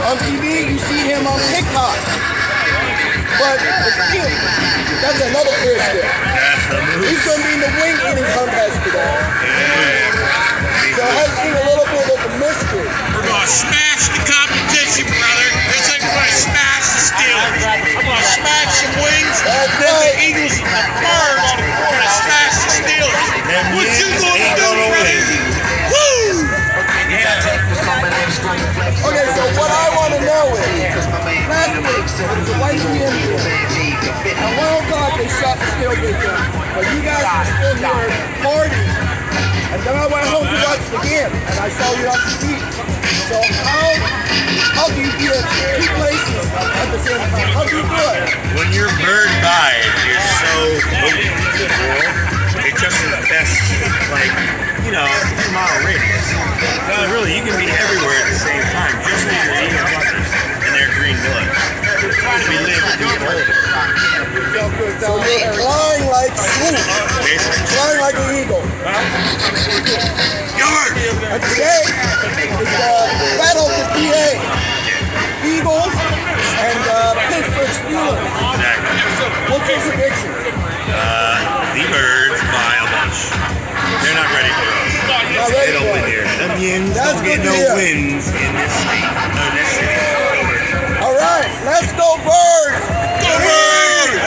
[SPEAKER 5] on TV, you see him on TikTok. But that's another Christian.
[SPEAKER 4] That's the move.
[SPEAKER 5] He's going to be in the wing eating contest today. So let's see a little bit of the mystery.
[SPEAKER 4] We're going to smash the competition, brother. It's like we're going to smash the Steelers. I'm going to smash some wings.
[SPEAKER 5] That's
[SPEAKER 4] then
[SPEAKER 5] right.
[SPEAKER 4] the Eagles and the Birds are going to smash the Steelers. What you going to do, brother? Woo!
[SPEAKER 5] Okay, so what I want to know is, last week, it was a white GM deal. At 1 o'clock, they shut the tailgate down. But you guys were still here partying. And then I went home to watch the game, and I saw you on TV. So how do you be at two places at the same time? How do you do it?
[SPEAKER 6] When your bird vibe is so beautiful, it's just the best, like, 2-mile radius. So really, you can be everywhere at the same time, just as you're eating buses and they're green blood. We live to be older.
[SPEAKER 5] So you're flying like swoop,
[SPEAKER 6] Basically.
[SPEAKER 5] flying like an eagle. And today is the battle of the PA. Eagles and Pittsburgh Steelers.
[SPEAKER 6] Exactly.
[SPEAKER 5] What's your prediction?
[SPEAKER 6] The birds by a bunch. They're not ready for us.
[SPEAKER 5] Not ready
[SPEAKER 6] They don't
[SPEAKER 5] for
[SPEAKER 6] win
[SPEAKER 5] us.
[SPEAKER 6] here. The Indians
[SPEAKER 5] That's
[SPEAKER 6] don't get
[SPEAKER 5] good to
[SPEAKER 6] no
[SPEAKER 5] hear.
[SPEAKER 6] wins in this state. No, this city.
[SPEAKER 5] All right, let's go Birds!
[SPEAKER 4] Go Birds!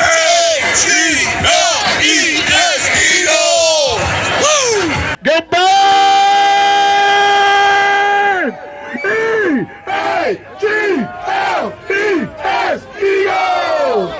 [SPEAKER 4] H-E-L-E-S, Eagles! Woo! Go Birds! E-A-G-L-E-S, Eagles!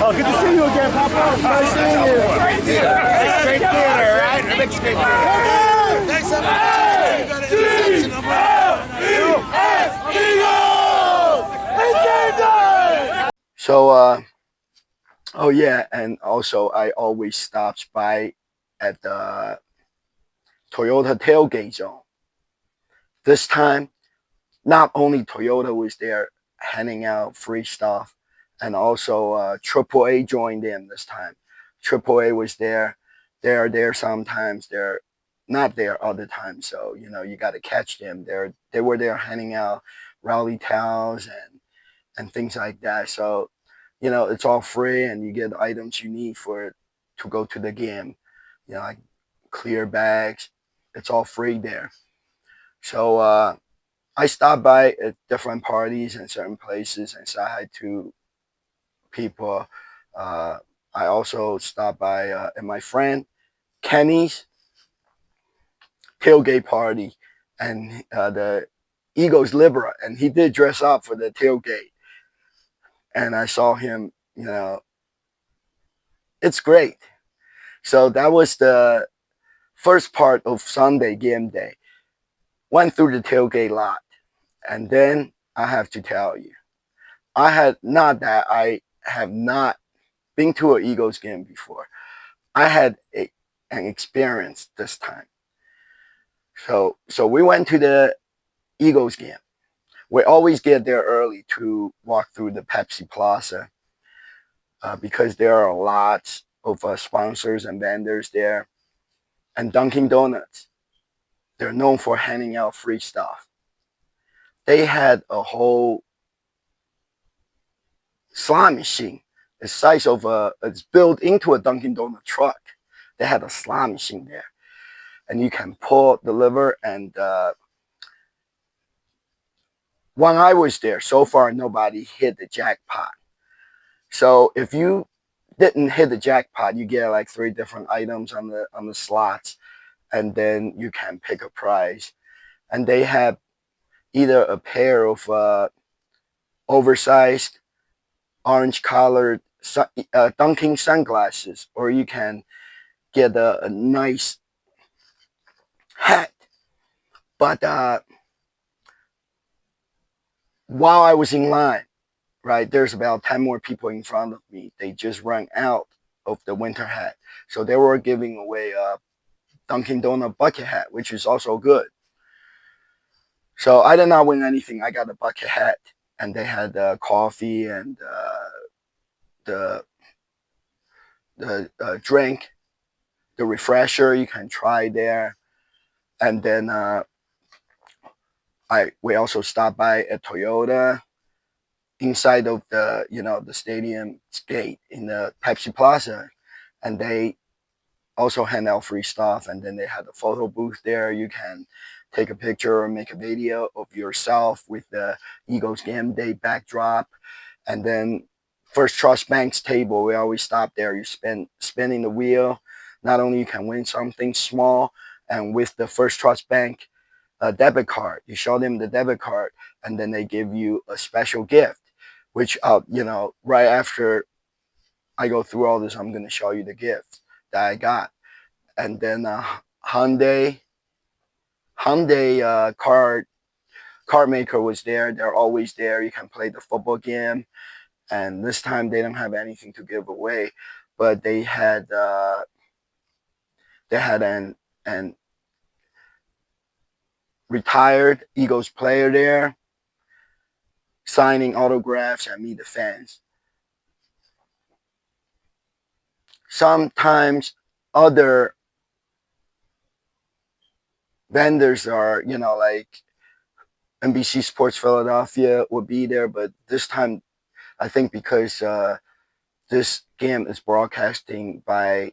[SPEAKER 5] Oh, good to see you again, Papa. Nice seeing you. Great theater, right? Big screen theater. Thanks so much.
[SPEAKER 1] So, oh yeah, and also I always stops by at the Toyota tailgate zone. This time, not only Toyota was there handing out free stuff, and also AAA joined in this time. AAA was there. They're there sometimes. They're not there other times. So you got to catch them. They were there handing out rally towels and things like that. So it's all free, and you get items you need to go to the game. Like clear bags. It's all free there. So I stopped by at different parties and certain places and said hi to people. I also stopped by at my friend Kenny's tailgate party, and the Eagles Libra, and he did dress up for the tailgate. And I saw him, it's great. So that was the first part of Sunday game day. Went through the tailgate lot, and then I have to tell you, I have not been to an Eagles game before. I had an experience this time. So we went to the Eagles game. We always get there early to walk through the Pepsi Plaza because there are lots of sponsors and vendors there. And Dunkin' Donuts, they're known for handing out free stuff. They had a whole slot machine, the size of it's built into a Dunkin' Donut truck. They had a slot machine there, and you can pull the lever. And when I was there, so far nobody hit the jackpot. So if you didn't hit the jackpot, you get like 3 different items on the slots, and then you can pick a prize. And they have either a pair of oversized orange colored Dunking sunglasses, or you can get a nice hat. But while I was in line, right, there's about 10 more people in front of me. They just ran out of the winter hat. So they were giving away a Dunkin' Donut bucket hat, which is also good. So I did not win anything. I got a bucket hat, and they had coffee and the drink, the refresher you can try there. And then we also stopped by a Toyota inside of the stadium gate in the Pepsi Plaza, and they also hand out free stuff. And then they had a photo booth there. You can take a picture or make a video of yourself with the Eagles game day backdrop. And then First Trust Bank's table, we always stop there. You spinning the wheel. Not only you can win something small, and with the First Trust Bank debit card, you show them the debit card, and then they give you a special gift, which right after I go through all this, I'm gonna show you the gift that I got. And then Hyundai card maker was there. They're always there. You can play the football game. And this time they don't have anything to give away, but they had an retired Eagles player there signing autographs and meet the fans. Sometimes other vendors are, like NBC Sports Philadelphia would be there, but this time I think because this game is broadcasting by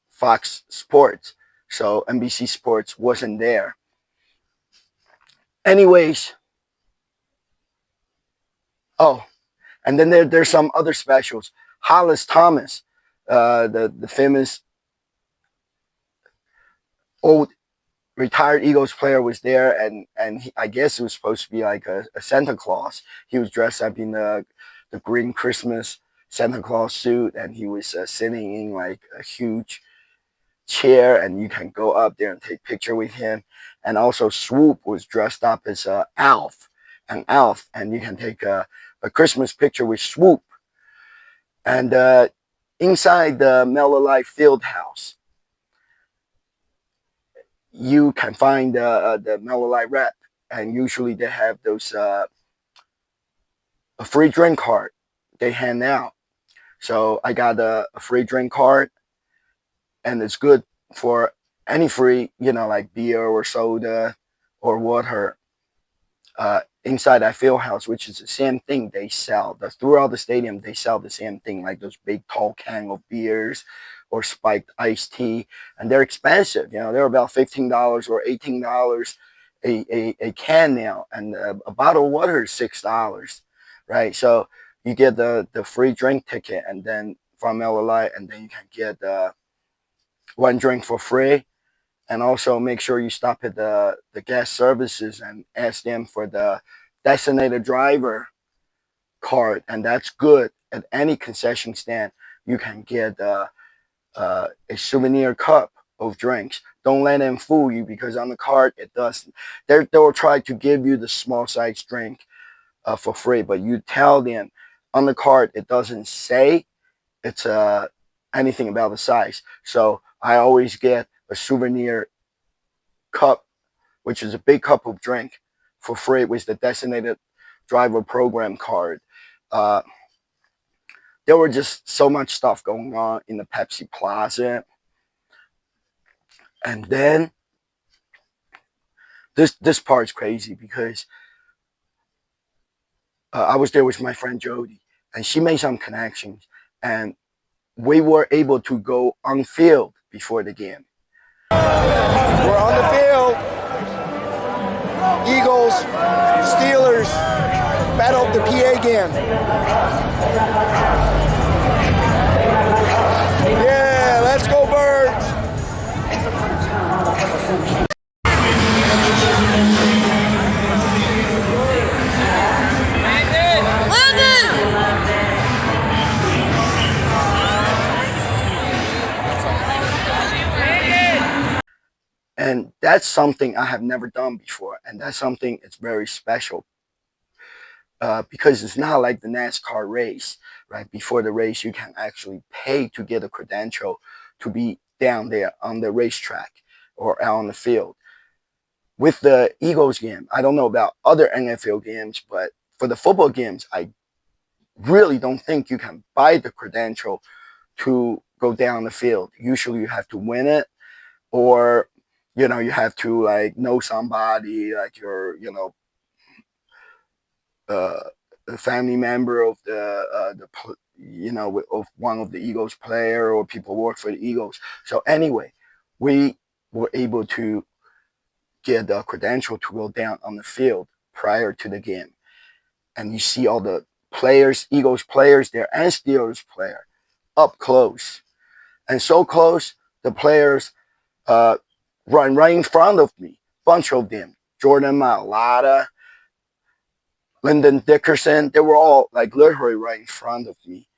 [SPEAKER 1] Fox Sports, so NBC Sports wasn't there. Anyways, oh, and then there's some other specials. Hollis Thomas, the famous old retired Eagles player, was there, and I guess it was supposed to be like a Santa Claus. He was dressed up in the green Christmas Santa Claus suit, and he was sitting in like a huge chair, and you can go up there and take picture with him. And also Swoop was dressed up as an elf, and you can take a Christmas picture with Swoop. And inside the Miller Lite Field House, you can find the Miller Lite rep, and usually they have those a free drink card they hand out. So I got a free drink card, and it's good for any free, like beer or soda or water. Inside that field house, which is the same thing they sell. Throughout the stadium, they sell the same thing, like those big tall can of beers or spiked iced tea, and they're expensive. They're about $15 or $18 a can now, and a bottle of water is $6, right? So you get the free drink ticket, and then from LLI, and then you can get one drink for free. And also make sure you stop at the gas services and ask them for the designated driver card, and that's good at any concession stand. You can get a souvenir cup of drinks. Don't let them fool you, because on the card it doesn't. They will try to give you the small size drink for free, but you tell them on the card it doesn't say it's anything about the size. So I always get a souvenir cup which is a big cup of drink for free with the designated driver program card. Uh, there were just so much stuff going on in the Pepsi Plaza. And then this part's crazy because I was there with my friend Jody, and she made some connections, and we were able to go on field before the game.
[SPEAKER 5] We're on the field. Eagles, Steelers, battle of the PA game. Yeah, let's go Birds.
[SPEAKER 1] And that's something I have never done before, and that's something it's very special because it's not like the NASCAR race, right? Before the race, you can actually pay to get a credential to be down there on the racetrack or out on the field. With the Eagles game, I don't know about other NFL games, but for the football games, I really don't think you can buy the credential to go down the field. Usually you have to win it, or you have to like know somebody, like your uh, a family member of of one of the Eagles player, or people work for the Eagles. So anyway, we were able to get the credential to go down on the field prior to the game, and you see all the players, Eagles players there and Steelers player up close, and so close the players uh, run right in front of me, bunch of them, Jordan Mailata, Lyndon Dickerson, they were all like literally right in front of me.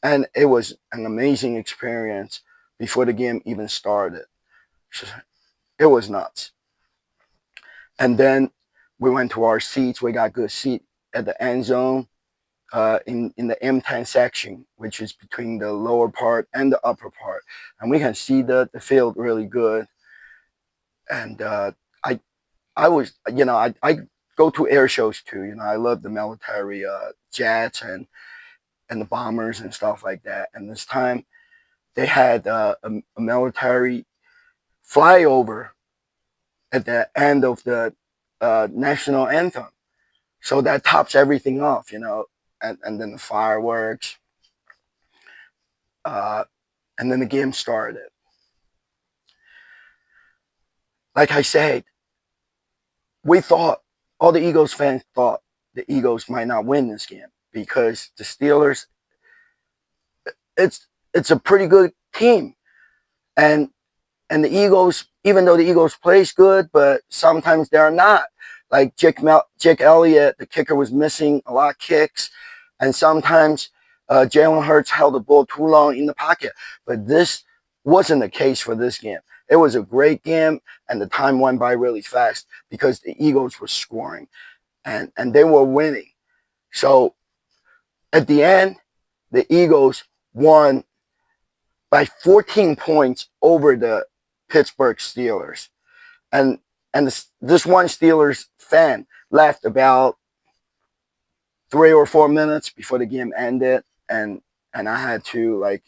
[SPEAKER 1] And it was an amazing experience before the game even started. It was nuts. And then we went to our seats. We got good seat at the end zone in the M10 section, which is between the lower part and the upper part. And we can see the field really good. And I was, I go to air shows too. I love the military jets and the bombers and stuff like that. And this time they had a military flyover at the end of the national anthem. So that tops everything off, and then the fireworks. Uh, and then the game started. Like I said, we thought, all the Eagles fans thought the Eagles might not win this game because the Steelers, it's a pretty good team. And the Eagles, even though the Eagles plays good, but sometimes they're not. Like Jake Elliott, the kicker, was missing a lot of kicks, and sometimes Jalen Hurts held the ball too long in the pocket. But this wasn't the case for this game. It was a great game, and the time went by really fast because the Eagles were scoring, and they were winning. So at the end, the Eagles won by 14 points over the Pittsburgh Steelers. And this one Steelers fan left about 3 or 4 minutes before the game ended, and I had to like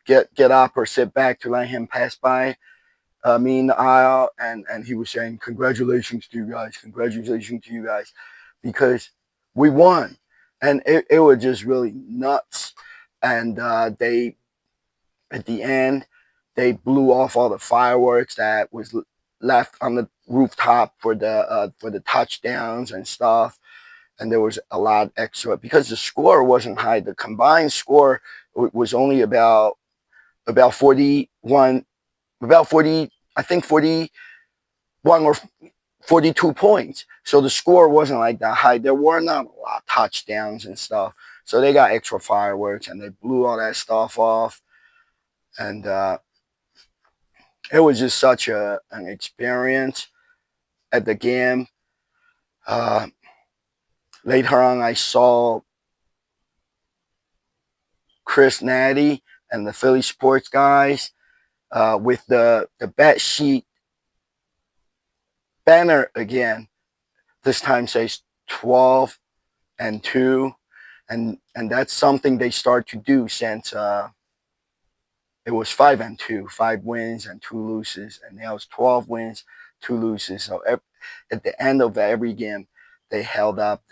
[SPEAKER 1] get up or sit back to let him pass by me in the aisle, and he was saying congratulations to you guys, because we won, and it was just really nuts. And they at the end, they blew off all the fireworks that was left on the rooftop for the touchdowns and stuff. And there was a lot extra because the score wasn't high. The combined score was only about 41, about 40, I think 41 or 42 points. So the score wasn't like that high. There were not a lot of touchdowns and stuff. So they got extra fireworks and they blew all that stuff off. And it was just such an experience at the game. Uh, Later on, I saw Chris Natty and the Philly sports guys with the bet sheet banner again. This time says 12-2, and that's something they start to do since it was 5-2, 5 wins and 2 losses, and now it's 12 wins, 2 losses. So at the end of every game, they held up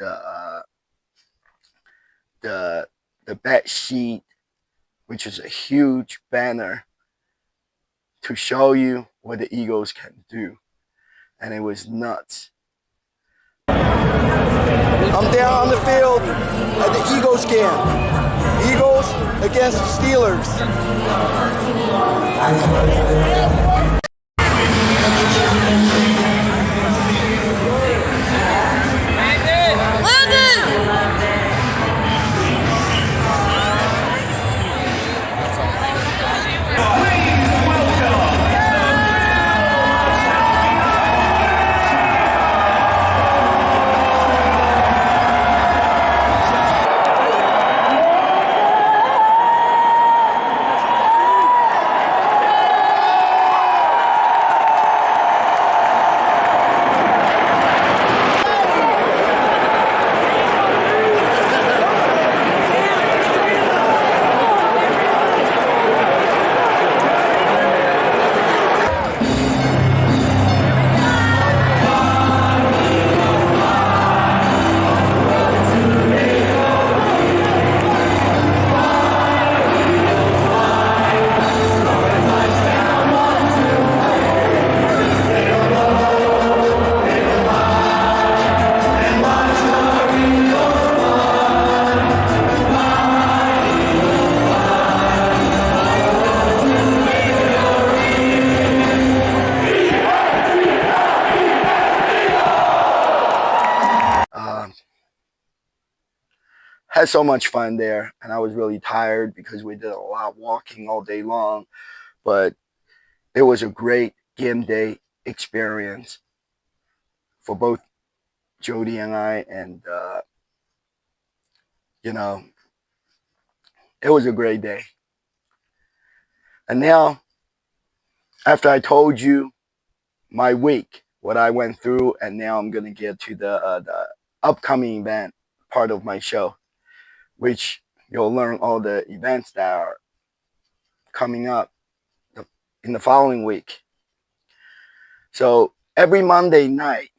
[SPEAKER 1] the bet sheet, which is a huge banner to show you what the Eagles can do, and it was nuts.
[SPEAKER 5] I'm down on the field at the Eagles game. Eagles against the Steelers.
[SPEAKER 1] Had so much fun there, and I was really tired because we did a lot of walking all day long, but it was a great game day experience for both Jody and I, and you know, it was a great day. And now, after I told you my week, what I went through, and now I'm gonna get to the upcoming event part of my show, which you'll learn all the events that are coming up in the following week. So every Monday night,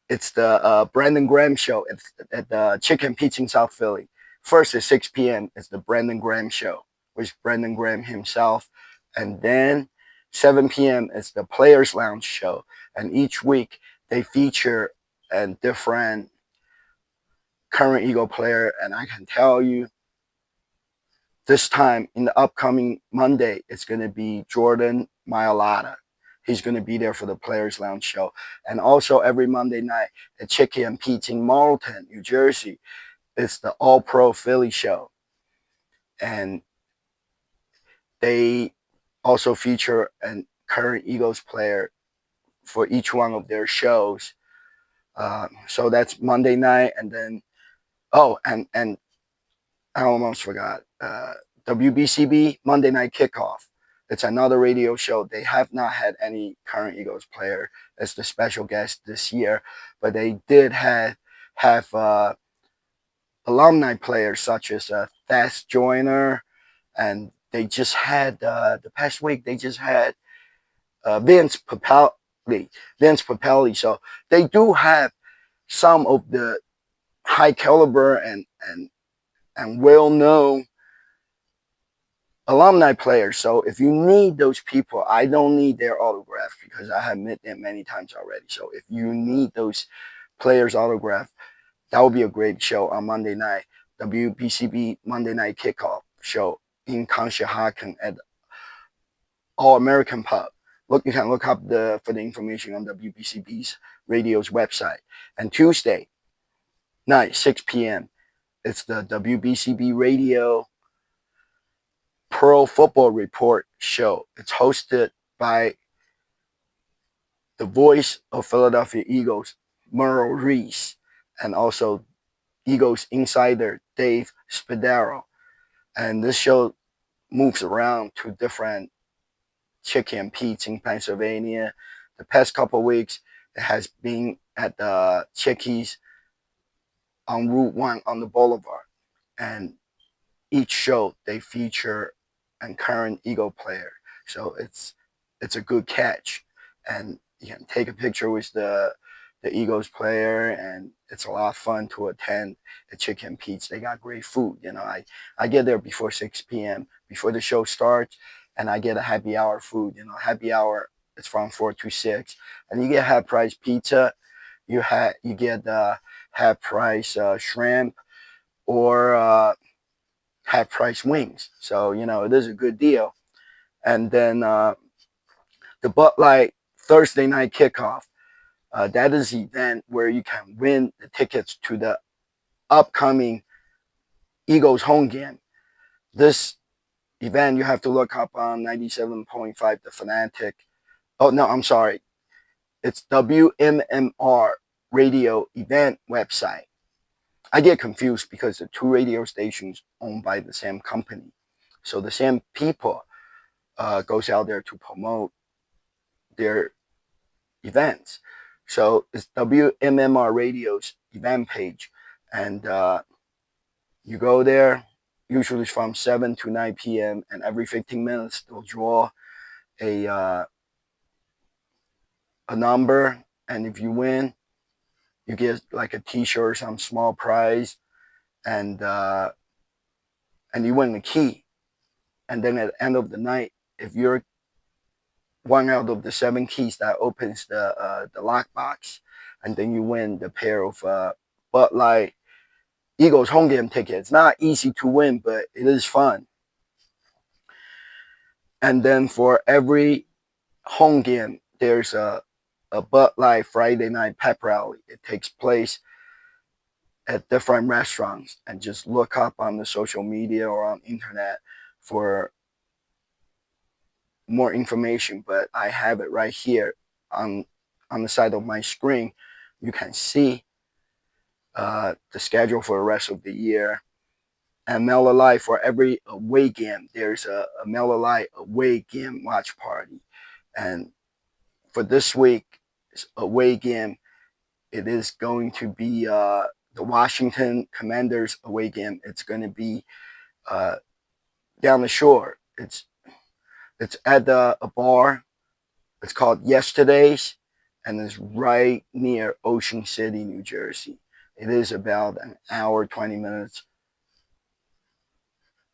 [SPEAKER 1] it's the Brandon Graham show at the Chicken Pizza in South Philly. First at 6 p.m. is the Brandon Graham show, which is Brandon Graham himself. And then 7 p.m. is the Players Lounge show. And each week they feature a different current Eagle player. And I can tell you, this time in the upcoming Monday, it's going to be Jordan Mailata. He's going to be there for the Players Lounge show. And also every Monday night at Chicken and Pizza in Marlton, New Jersey, it's the All Pro Philly show. And they also feature a current Eagles player for each one of their shows. So that's Monday night. And then, and I almost forgot, WBCB Monday Night Kickoff. It's another radio show. They have not had any current Eagles player as the special guest this year, but they did have alumni players such as Thas Joyner, and they just had the past week they just had Vince Papelli. So they do have some of the high caliber and well known alumni players. So if you need those people, I don't need their autograph because I have met them many times already. So if you need those players' autograph, that would be a great show on Monday night. WBCB Monday Night Kickoff show in Conshohocken at All American Pub. You can look up for the information on WBCB's radio's website. And Tuesday night, 6 p.m., it's the WBCB Radio Pro Football Report show. It's hosted by the voice of Philadelphia Eagles, Merle Reese, and also Eagles insider Dave Spadaro. And this show moves around to different Chicken and Pete's in Pennsylvania, the past couple of weeks, it has been at the Chickies on Route 1 on the Boulevard. And each show they feature a current Eagle player. So it's a good catch. And you can take a picture with the Eagles player, and it's a lot of fun to attend the Chicken Pete's. They got great food. I get there before 6 p.m. before the show starts, and I get a happy hour food. Happy hour it's from 4 to 6, and you get half price pizza. You get half price shrimp or half price wings. So it is a good deal. And then the Bud Light Thursday night kickoff. That is the event where you can win the tickets to the upcoming Eagles home game. This event you have to look up on 97.5 The Fanatic. Oh no, I'm sorry. It's WMMR radio event website. I get confused because the two radio stations owned by the same company. So the same people goes out there to promote their events. So it's WMMR Radio's event page, and you go there. Usually it's from 7 to 9 p.m. and every 15 minutes they'll draw a uh, a number, and if you win, you get like a T-shirt or some small prize, and you win the key. And then at the end of the night, if you're one out of the 7 keys, that opens the lockbox, and then you win the pair of Bud Light Eagles home game ticket. It's not easy to win, but it is fun. And then for every home game, there's a Bud Light Friday night pep rally. It takes place at different restaurants, and just look up on the social media or on internet for more information. But I have it right here on the side of my screen. You can see the schedule for the rest of the year. And Miller Lite, for every away game, there's a Miller Lite away game watch party. And for this week's away game, it is going to be the Washington Commanders away game. It's going to be uh, down the shore. It's at a bar. It's called Yesterday's, and it's right near Ocean City, New Jersey. It is about an hour, 20 minutes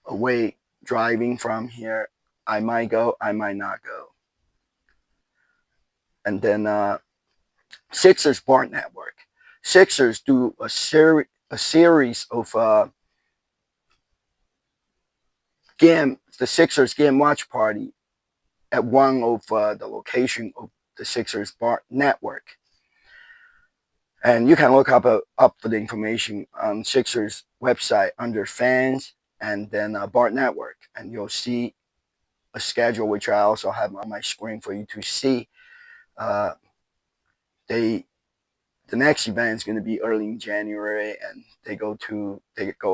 [SPEAKER 1] away driving from here. I might go, I might not go. And then Sixers Bar Network. Sixers do a series of the Sixers game watch party at one of the location of the Sixers Bar Network. And you can look up for the information on Sixers website under fans, and then Bart Network, and you'll see a schedule, which I also have on my screen for you to see. Uh, they the next event is going to be early in January, and they go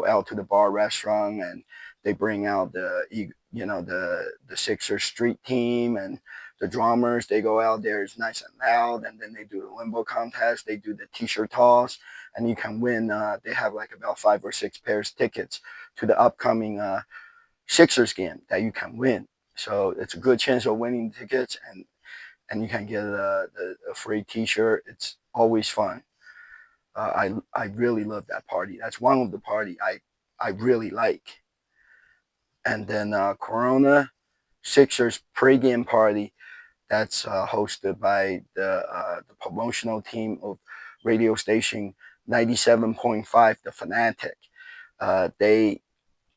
[SPEAKER 1] out to the bar restaurant, and they bring out the Sixers street team, and the drummers. They go out there, it's nice and loud, and then they do the limbo contest. They do the T-shirt toss, and you can win. They have like about 5 or 6 pairs tickets to the upcoming Sixers game that you can win. So it's a good chance of winning tickets, and you can get a free T-shirt. It's always fun. I really love that party. That's one of the party I really like. And then Corona Sixers pregame party. That's hosted by the promotional team of radio station 97.5 The Fanatic. They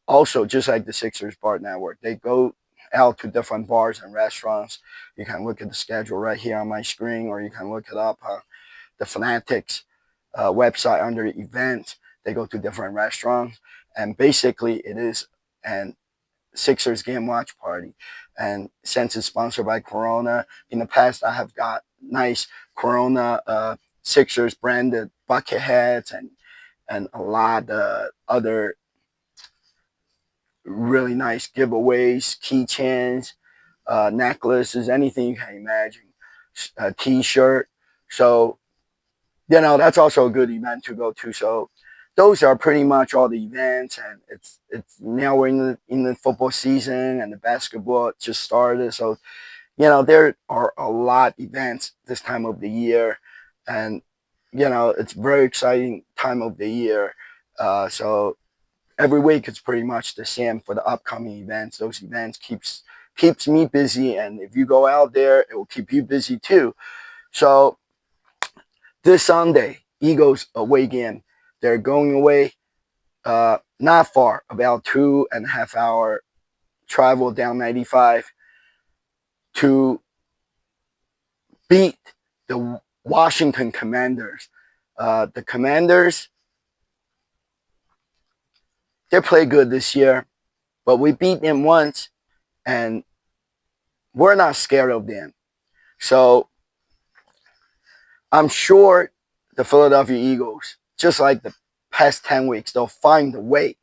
[SPEAKER 1] also, just like the Sixers Bar Network, they go out to different bars and restaurants. You can look at the schedule right here on my screen, or you can look it up on the Fanatics website under events. They go to different restaurants, and basically it is an Sixers game watch party. And since it's sponsored by Corona, in the past I have got nice Corona Sixers branded bucket hats and a lot of other really nice giveaways, keychains, necklaces, anything you can imagine. T-shirt. So that's also a good event to go to. So those are pretty much all the events, and it's now we're in the football season, and the basketball just started. So there are a lot of events this time of the year, and it's very exciting time of the year. So every week it's pretty much the same for the upcoming events. Those events keeps me busy, and if you go out there, it will keep you busy too. So this Sunday, Eagles away game. They're going away, not far, about 2.5 hour travel down 95 to beat the Washington Commanders. The Commanders, they play good this year, but we beat them once, and we're not scared of them. So I'm sure the Philadelphia Eagles, just like the past 10 weeks, they'll find a way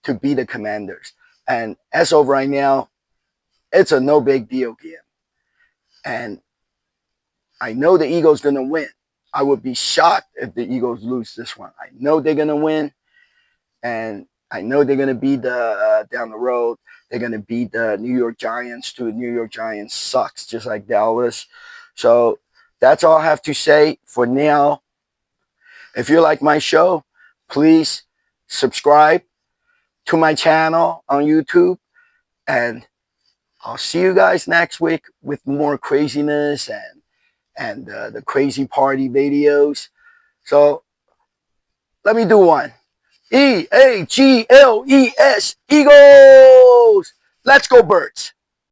[SPEAKER 1] to beat the Commanders. And as of right now, it's a no big deal game. And I know the Eagles going to win. I would be shocked if the Eagles lose this one. I know they're going to win. And I know they're going to beat the down the road. They're going to beat the New York Giants too. The New York Giants sucks, just like Dallas. So that's all I have to say for now. If you like my show, please subscribe to my channel on YouTube. And I'll see you guys next week with more craziness and the crazy party videos. So let me do one. Eagles! Eagles! Let's go, Birds!